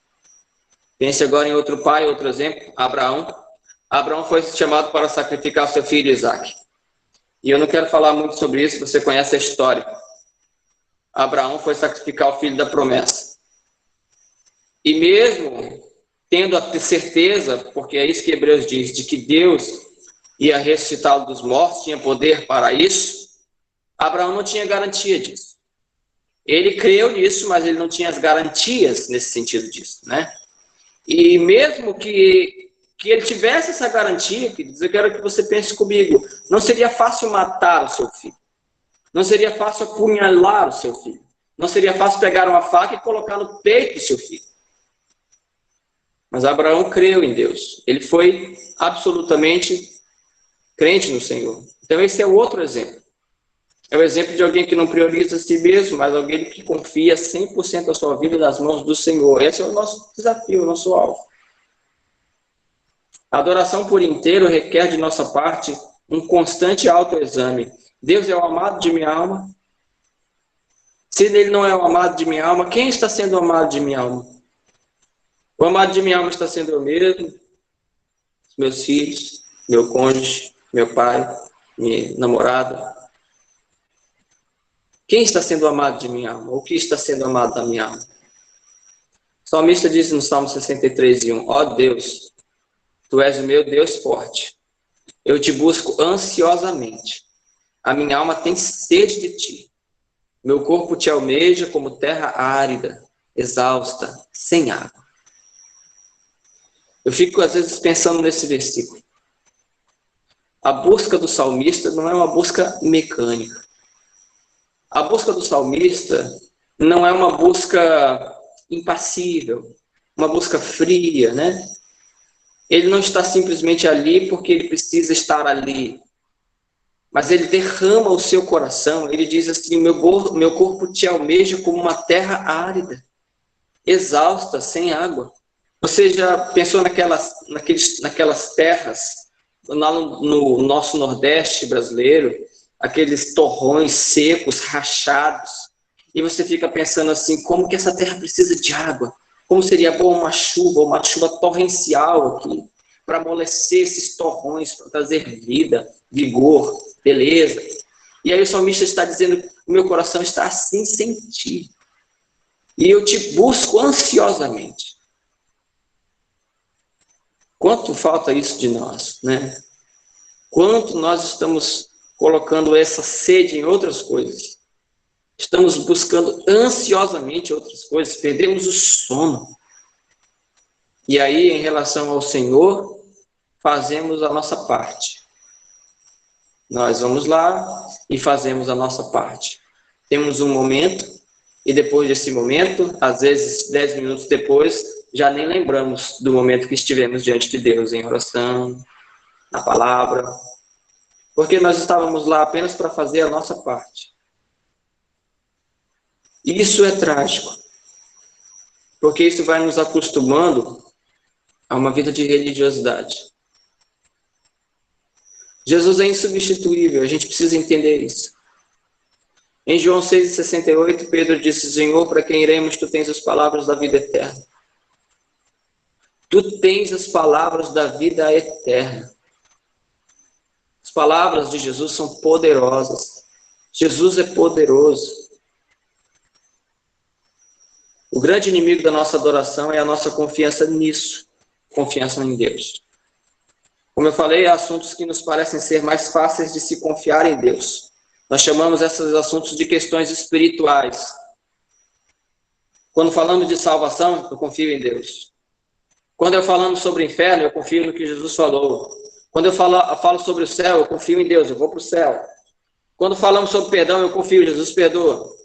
Pense agora em outro pai, outro exemplo, Abraão. Abraão foi chamado para sacrificar seu filho Isaque. E eu não quero falar muito sobre isso, você conhece a história. Abraão foi sacrificar o filho da promessa. E mesmo tendo a certeza, porque é isso que Hebreus diz, de que Deus ia ressuscitá-lo dos mortos, tinha poder para isso, Abraão não tinha garantia disso. Ele creu nisso, mas ele não tinha as garantias nesse sentido disso, né? E mesmo que ele tivesse essa garantia, eu quero que você pense comigo, não seria fácil matar o seu filho. Não seria fácil apunhalar o seu filho. Não seria fácil pegar uma faca e colocar no peito do seu filho. Mas Abraão creu em Deus. Ele foi absolutamente crente no Senhor. Então esse é o outro exemplo. É o exemplo de alguém que não prioriza a si mesmo, mas alguém que confia 100% a sua vida nas mãos do Senhor. Esse é o nosso desafio, o nosso alvo. A adoração por inteiro requer de nossa parte um constante autoexame. Deus é o amado de minha alma? Se ele não é o amado de minha alma, quem está sendo o amado de minha alma? O amado de minha alma está sendo eu mesmo, meus filhos, meu cônjuge, meu pai, minha namorada. Quem está sendo amado de minha alma? O que está sendo amado da minha alma? O salmista diz no Salmo 63:1, ó Deus, tu és o meu Deus forte. Eu te busco ansiosamente. A minha alma tem sede de ti. Meu corpo te almeja como terra árida, exausta, sem água. Eu fico, às vezes, pensando nesse versículo. A busca do salmista não é uma busca mecânica. A busca do salmista não é uma busca impassível, uma busca fria, né? Ele não está simplesmente ali porque ele precisa estar ali. Mas ele derrama o seu coração. Ele diz assim, meu corpo te almeja como uma terra árida, exausta, sem água. Você já pensou naquelas terras, no nosso Nordeste brasileiro, aqueles torrões secos, rachados, e você fica pensando assim, como que essa terra precisa de água? Como seria bom uma chuva torrencial aqui, para amolecer esses torrões, para trazer vida, vigor, beleza. E aí o salmista está dizendo, o meu coração está assim sem ti. E eu te busco ansiosamente. Quanto falta isso de nós, né? Quanto nós estamos colocando essa sede em outras coisas. Estamos buscando ansiosamente outras coisas, perdemos o sono. E aí, em relação ao Senhor, fazemos a nossa parte. Nós vamos lá e fazemos a nossa parte. Temos um momento, e depois desse momento, às vezes 10 minutos depois, já nem lembramos do momento que estivemos diante de Deus, em oração, na palavra, porque nós estávamos lá apenas para fazer a nossa parte. E isso é trágico, porque isso vai nos acostumando a uma vida de religiosidade. Jesus é insubstituível, a gente precisa entender isso. Em João 6,68, Pedro disse, Senhor, para quem iremos, tu tens as palavras da vida eterna. Tu tens as palavras da vida eterna. As palavras de Jesus são poderosas. Jesus é poderoso. O grande inimigo da nossa adoração é a nossa confiança nisso, confiança em Deus. Como eu falei, há assuntos que nos parecem ser mais fáceis de se confiar em Deus. Nós chamamos esses assuntos de questões espirituais. Quando falamos de salvação, eu confio em Deus. Quando eu falamos sobre o inferno, eu confio no que Jesus falou. Quando eu falo sobre o céu, eu confio em Deus, eu vou para o céu. Quando falamos sobre perdão, eu confio, Jesus perdoa.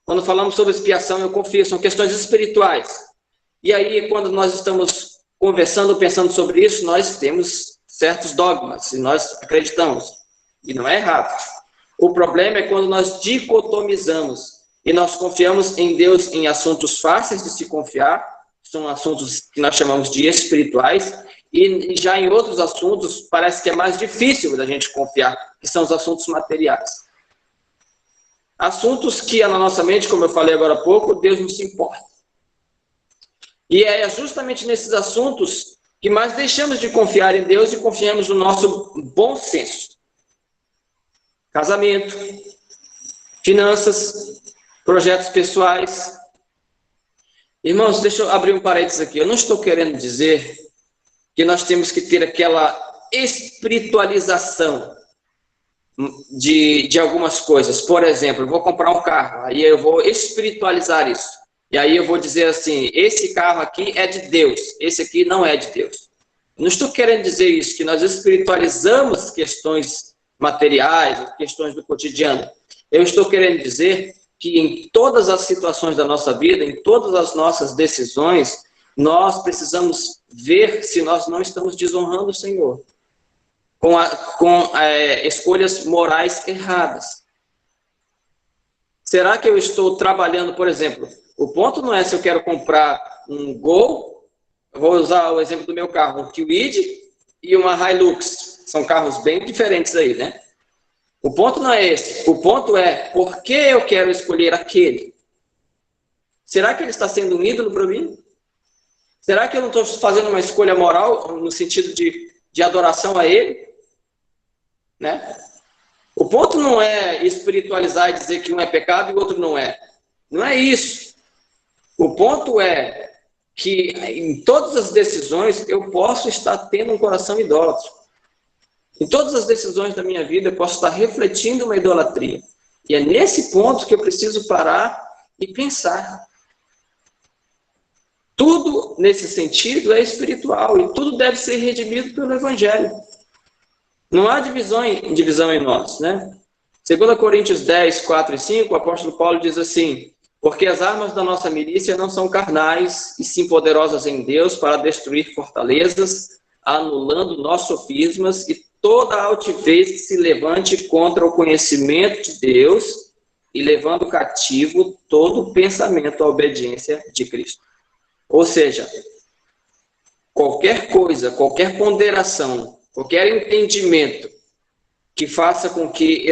Quando falamos sobre expiação, eu confio, são questões espirituais. E aí, quando nós estamos conversando, pensando sobre isso, nós temos certos dogmas, e nós acreditamos. E não é errado. O problema é quando nós dicotomizamos e nós confiamos em Deus em assuntos fáceis de se confiar, são assuntos que nós chamamos de espirituais, e já em outros assuntos parece que é mais difícil da gente confiar, que são os assuntos materiais. Assuntos que na nossa mente, como eu falei agora há pouco, Deus não se importa. E é justamente nesses assuntos que mais deixamos de confiar em Deus e confiamos no nosso bom senso. Casamento, finanças, projetos pessoais. Irmãos, deixa eu abrir um parênteses aqui. Eu não estou querendo dizer que nós temos que ter aquela espiritualização de algumas coisas. Por exemplo, eu vou comprar um carro, aí eu vou espiritualizar isso. E aí eu vou dizer assim, esse carro aqui é de Deus, esse aqui não é de Deus. Eu não estou querendo dizer isso, que nós espiritualizamos questões materiais, questões do cotidiano. Eu estou querendo dizer que em todas as situações da nossa vida, em todas as nossas decisões, nós precisamos ver se nós não estamos desonrando o Senhor com escolhas morais erradas. Será que eu estou trabalhando, por exemplo, o ponto não é se eu quero comprar um Gol, eu vou usar o exemplo do meu carro, um Kwid e uma Hilux. São carros bem diferentes aí, né? O ponto não é esse. O ponto é, por que eu quero escolher aquele? Será que ele está sendo um ídolo para mim? Será que eu não estou fazendo uma escolha moral no sentido de adoração a ele? Né? O ponto não é espiritualizar e dizer que um é pecado e o outro não é. Não é isso. O ponto é que em todas as decisões eu posso estar tendo um coração idólatra. Em todas as decisões da minha vida, eu posso estar refletindo uma idolatria. E é nesse ponto que eu preciso parar e pensar. Tudo nesse sentido é espiritual e tudo deve ser redimido pelo Evangelho. Não há divisão em nós, né? 2 Coríntios 10, 4 e 5, o apóstolo Paulo diz assim, porque as armas da nossa milícia não são carnais, e sim poderosas em Deus para destruir fortalezas, anulando nossos sofismas e toda altivez que se levante contra o conhecimento de Deus e levando cativo todo pensamento à obediência de Cristo. Ou seja, qualquer coisa, qualquer ponderação, qualquer entendimento que faça com que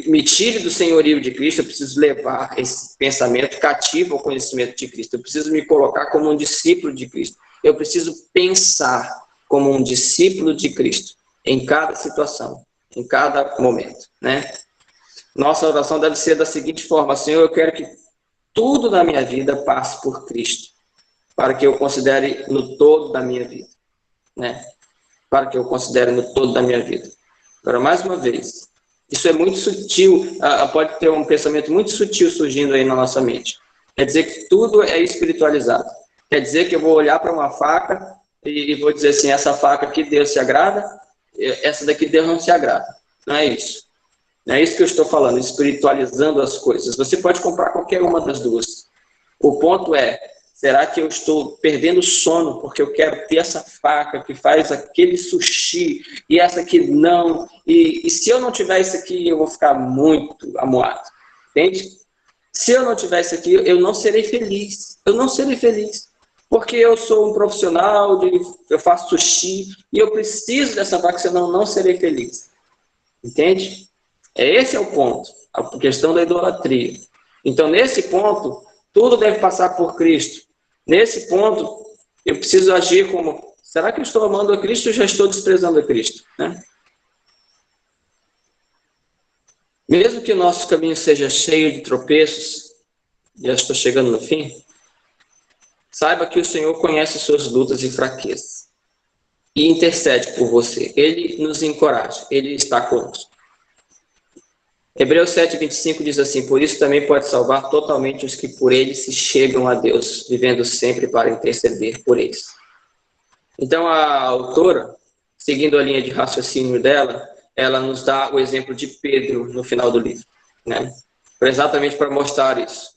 me tire do senhorio de Cristo, eu preciso levar esse pensamento cativo ao conhecimento de Cristo. Eu preciso me colocar como um discípulo de Cristo. Eu preciso pensar como um discípulo de Cristo em cada situação, em cada momento, né? Nossa oração deve ser da seguinte forma: Senhor, eu quero que tudo na minha vida passe por Cristo, para que eu considere no todo da minha vida, né? Para que eu considere no todo da minha vida. Agora, mais uma vez, isso é muito sutil, pode ter um pensamento muito sutil surgindo aí na nossa mente. Quer dizer que tudo é espiritualizado. Quer dizer que eu vou olhar para uma faca e vou dizer assim, essa faca aqui Deus se agrada, essa daqui Deus não se agrada. Não é isso. Não é isso que eu estou falando, espiritualizando as coisas. Você pode comprar qualquer uma das duas. O ponto é, será que eu estou perdendo sono porque eu quero ter essa faca que faz aquele sushi e essa aqui não? E se eu não tiver isso aqui, eu vou ficar muito amuado. Entende? Se eu não tiver isso aqui, eu não serei feliz. Eu não serei feliz. Porque eu sou um profissional, eu faço sushi e eu preciso dessa faca, senão eu não serei feliz. Entende? Esse é o ponto, a questão da idolatria. Então, nesse ponto, tudo deve passar por Cristo. Nesse ponto, eu preciso agir como, será que eu estou amando a Cristo ou já estou desprezando a Cristo? Né? Mesmo que o nosso caminho seja cheio de tropeços, já estou chegando no fim, saiba que o Senhor conhece suas lutas e fraquezas e intercede por você. Ele nos encoraja, Ele está conosco. Hebreus 7:25 diz assim, por isso também pode salvar totalmente os que por ele se chegam a Deus, vivendo sempre para interceder por eles. Então a autora, seguindo a linha de raciocínio dela, ela nos dá o exemplo de Pedro no final do livro, né? Exatamente para mostrar isso.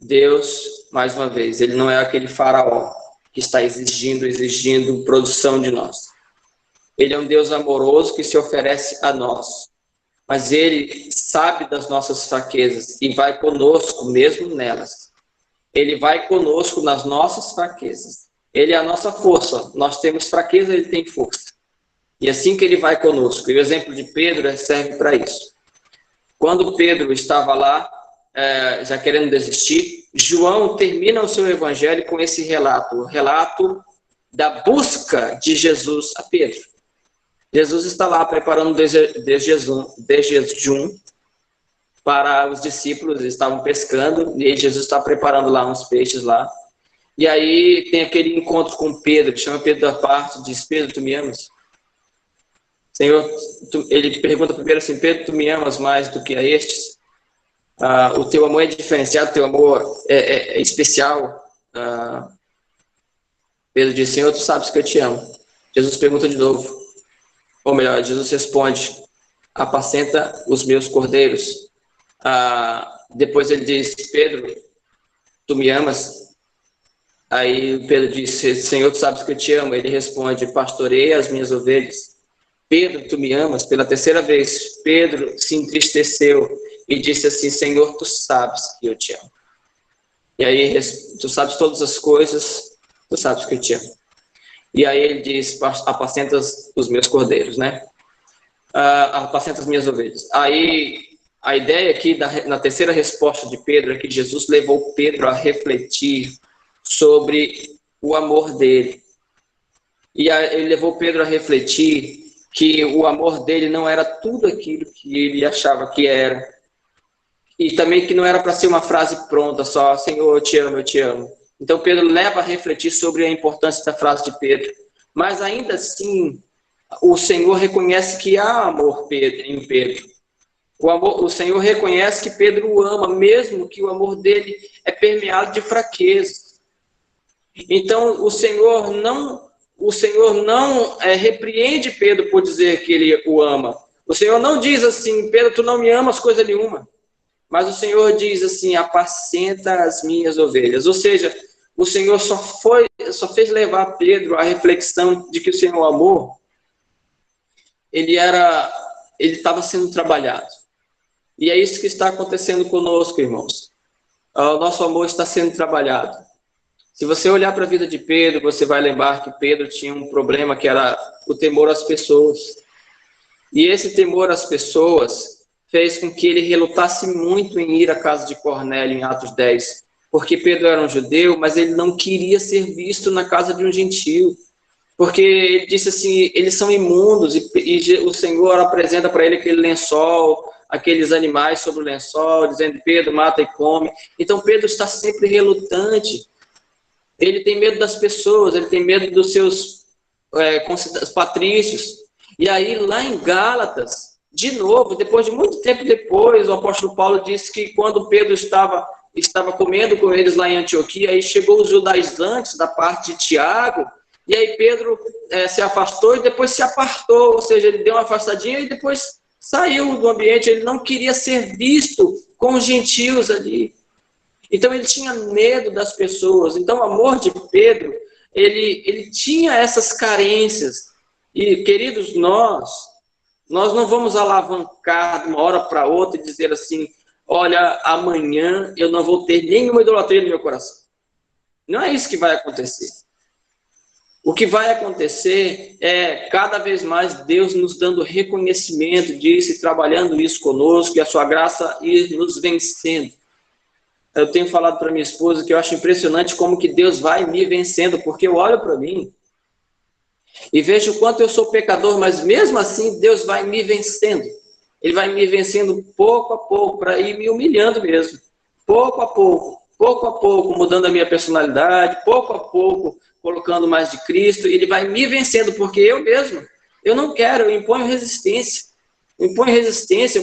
Deus, mais uma vez, ele não é aquele faraó que está exigindo produção de nós. Ele é um Deus amoroso que se oferece a nós. Mas ele sabe das nossas fraquezas e vai conosco mesmo nelas. Ele vai conosco nas nossas fraquezas. Ele é a nossa força. Nós temos fraqueza, ele tem força. E assim que ele vai conosco. E o exemplo de Pedro serve para isso. Quando Pedro estava lá, já querendo desistir, João termina o seu evangelho com esse relato. O relato da busca de Jesus a Pedro. Jesus está lá preparando de jejum para os discípulos, eles estavam pescando, e Jesus está preparando lá uns peixes lá. E aí tem aquele encontro com Pedro, que chama Pedro da parte, diz, Pedro, tu me amas? Senhor, ele pergunta primeiro assim, Pedro, tu me amas mais do que a estes? O teu amor é diferenciado, o teu amor é especial. Pedro diz, Senhor, tu sabes que eu te amo. Jesus pergunta de novo. Ou melhor, Jesus responde, apacenta os meus cordeiros. Depois ele diz, Pedro, tu me amas? Aí Pedro diz, Senhor, tu sabes que eu te amo. Ele responde, pastoreia as minhas ovelhas. Pedro, tu me amas? Pela terceira vez, Pedro se entristeceu e disse assim, Senhor, tu sabes que eu te amo. E aí, tu sabes todas as coisas, tu sabes que eu te amo. E aí ele diz, apacenta os meus cordeiros, né? Apacenta as minhas ovelhas. Aí a ideia aqui, na terceira resposta de Pedro, é que Jesus levou Pedro a refletir sobre o amor dele. E ele levou Pedro a refletir que o amor dele não era tudo aquilo que ele achava que era. E também que não era para ser uma frase pronta, só, Senhor, eu te amo, eu te amo. Então, Pedro leva a refletir sobre a importância da frase de Pedro. Mas, ainda assim, o Senhor reconhece que há amor em Pedro. O Senhor reconhece que Pedro o ama, mesmo que o amor dele é permeado de fraqueza. Então, o Senhor não repreende Pedro por dizer que ele o ama. O Senhor não diz assim, Pedro, tu não me amas coisa nenhuma. Mas o Senhor diz assim, apacenta as minhas ovelhas. Ou seja, o Senhor só fez levar Pedro à reflexão de que o Senhor amou, ele estava sendo trabalhado. E é isso que está acontecendo conosco, irmãos. O nosso amor está sendo trabalhado. Se você olhar para a vida de Pedro, você vai lembrar que Pedro tinha um problema que era o temor às pessoas. E esse temor às pessoas fez com que ele relutasse muito em ir à casa de Cornélio, em Atos 10, porque Pedro era um judeu, mas ele não queria ser visto na casa de um gentio, porque ele disse assim, eles são imundos, e o Senhor apresenta para ele aquele lençol, aqueles animais sobre o lençol, dizendo, Pedro, mata e come. Então Pedro está sempre relutante, ele tem medo das pessoas, ele tem medo dos seus patrícios. E aí, lá em Gálatas, de novo, depois de muito tempo depois, o apóstolo Paulo disse que quando Pedro estava comendo com eles lá em Antioquia, aí chegou os judaizantes da parte de Tiago, e aí Pedro se afastou e depois se apartou, ou seja, ele deu uma afastadinha e depois saiu do ambiente, ele não queria ser visto com os gentios ali. Então ele tinha medo das pessoas. Então o amor de Pedro, ele tinha essas carências. E, queridos, nós não vamos alavancar de uma hora para outra e dizer assim, olha, amanhã eu não vou ter nenhuma idolatria no meu coração. Não é isso que vai acontecer. O que vai acontecer é, cada vez mais, Deus nos dando reconhecimento disso e trabalhando isso conosco, e a sua graça ir nos vencendo. Eu tenho falado para minha esposa que eu acho impressionante como que Deus vai me vencendo, porque eu olho para mim e vejo o quanto eu sou pecador, mas mesmo assim Deus vai me vencendo. Ele vai me vencendo pouco a pouco, para ir me humilhando mesmo. Pouco a pouco, mudando a minha personalidade, pouco a pouco, colocando mais de Cristo. Ele vai me vencendo, porque eu não quero, eu imponho resistência. Eu imponho resistência,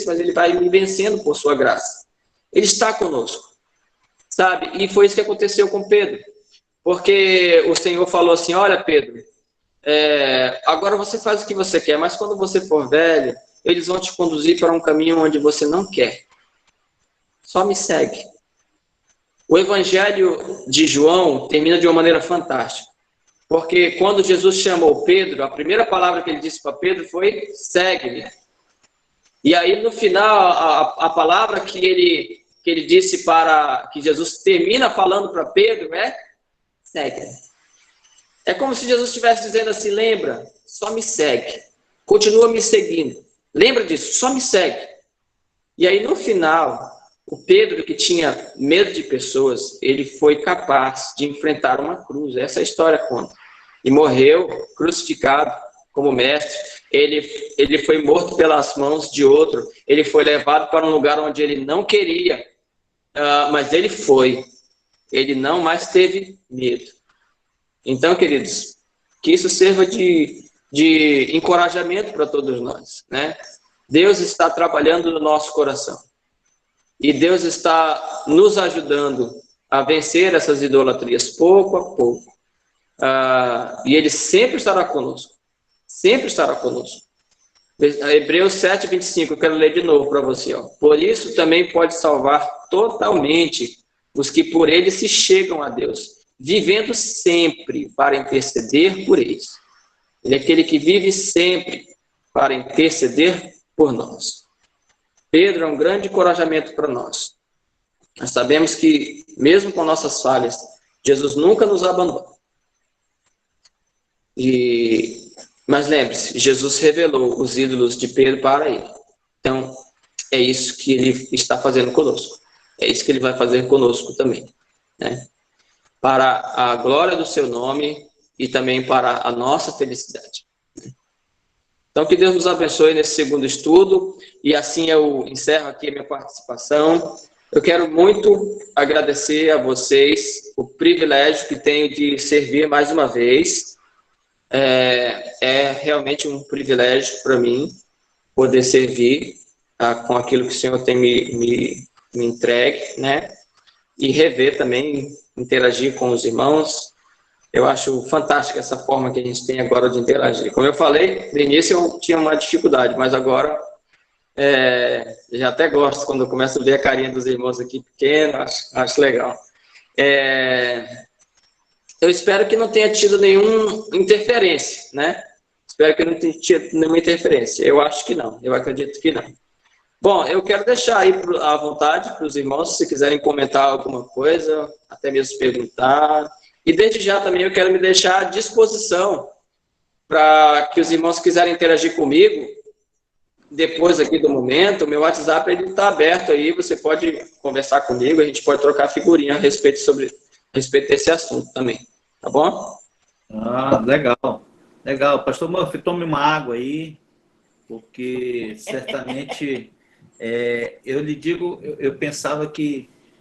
mas ele vai me vencendo por sua graça. Ele está conosco, sabe? E foi isso que aconteceu com Pedro. Porque o Senhor falou assim, olha Pedro, agora você faz o que você quer, mas quando você for velho, eles vão te conduzir para um caminho onde você não quer. Só me segue. O Evangelho de João termina de uma maneira fantástica. Porque quando Jesus chamou Pedro, a primeira palavra que ele disse para Pedro foi, segue-me. E aí no final, a palavra que ele disse que Jesus termina falando para Pedro é, segue-me. É como se Jesus estivesse dizendo assim, lembra, só me segue. Continua me seguindo. Lembra disso, só me segue. E aí no final, o Pedro, que tinha medo de pessoas, ele foi capaz de enfrentar uma cruz. Essa história conta. E morreu crucificado como mestre. Ele foi morto pelas mãos de outro. Ele foi levado para um lugar onde ele não queria. Mas ele foi. Ele não mais teve medo. Então, queridos, que isso sirva de encorajamento para todos nós, né? Deus está trabalhando no nosso coração. E Deus está nos ajudando a vencer essas idolatrias pouco a pouco. E Ele sempre estará conosco. Sempre estará conosco. Hebreus 7, 25, eu quero ler de novo para você. Ó. Por isso também pode salvar totalmente os que por Ele se chegam a Deus, vivendo sempre para interceder por eles. Ele é aquele que vive sempre para interceder por nós. Pedro é um grande encorajamento para nós. Nós sabemos que, mesmo com nossas falhas, Jesus nunca nos abandona. Mas lembre-se, Jesus revelou os ídolos de Pedro para ele. Então, é isso que ele está fazendo conosco. É isso que ele vai fazer conosco também, né? Para a glória do seu nome e também para a nossa felicidade. Então, que Deus nos abençoe nesse segundo estudo, e assim eu encerro aqui a minha participação. Eu quero muito agradecer a vocês o privilégio que tenho de servir mais uma vez. É realmente um privilégio para mim poder servir com aquilo que o Senhor tem me entregue, né? E rever também, interagir com os irmãos. Eu acho fantástica essa forma que a gente tem agora de interagir. Como eu falei, no início eu tinha uma dificuldade, mas agora já até gosto quando eu começo a ver a carinha dos irmãos aqui pequenos, acho legal. Eu espero que não tenha tido nenhuma interferência, né? Espero que não tenha tido nenhuma interferência. Eu acho que não, eu acredito que não. Bom, eu quero deixar aí à vontade para os irmãos, se quiserem comentar alguma coisa, até mesmo perguntar. E desde já também eu quero me deixar à disposição para que os irmãos quiserem interagir comigo. depois aqui do momento, o meu WhatsApp está aberto aí, você pode conversar comigo, a gente pode trocar figurinha a respeito desse assunto também, tá bom? Ah, legal. Legal. Pastor Murphy, tome uma água aí, porque certamente, eu lhe digo, eu pensava que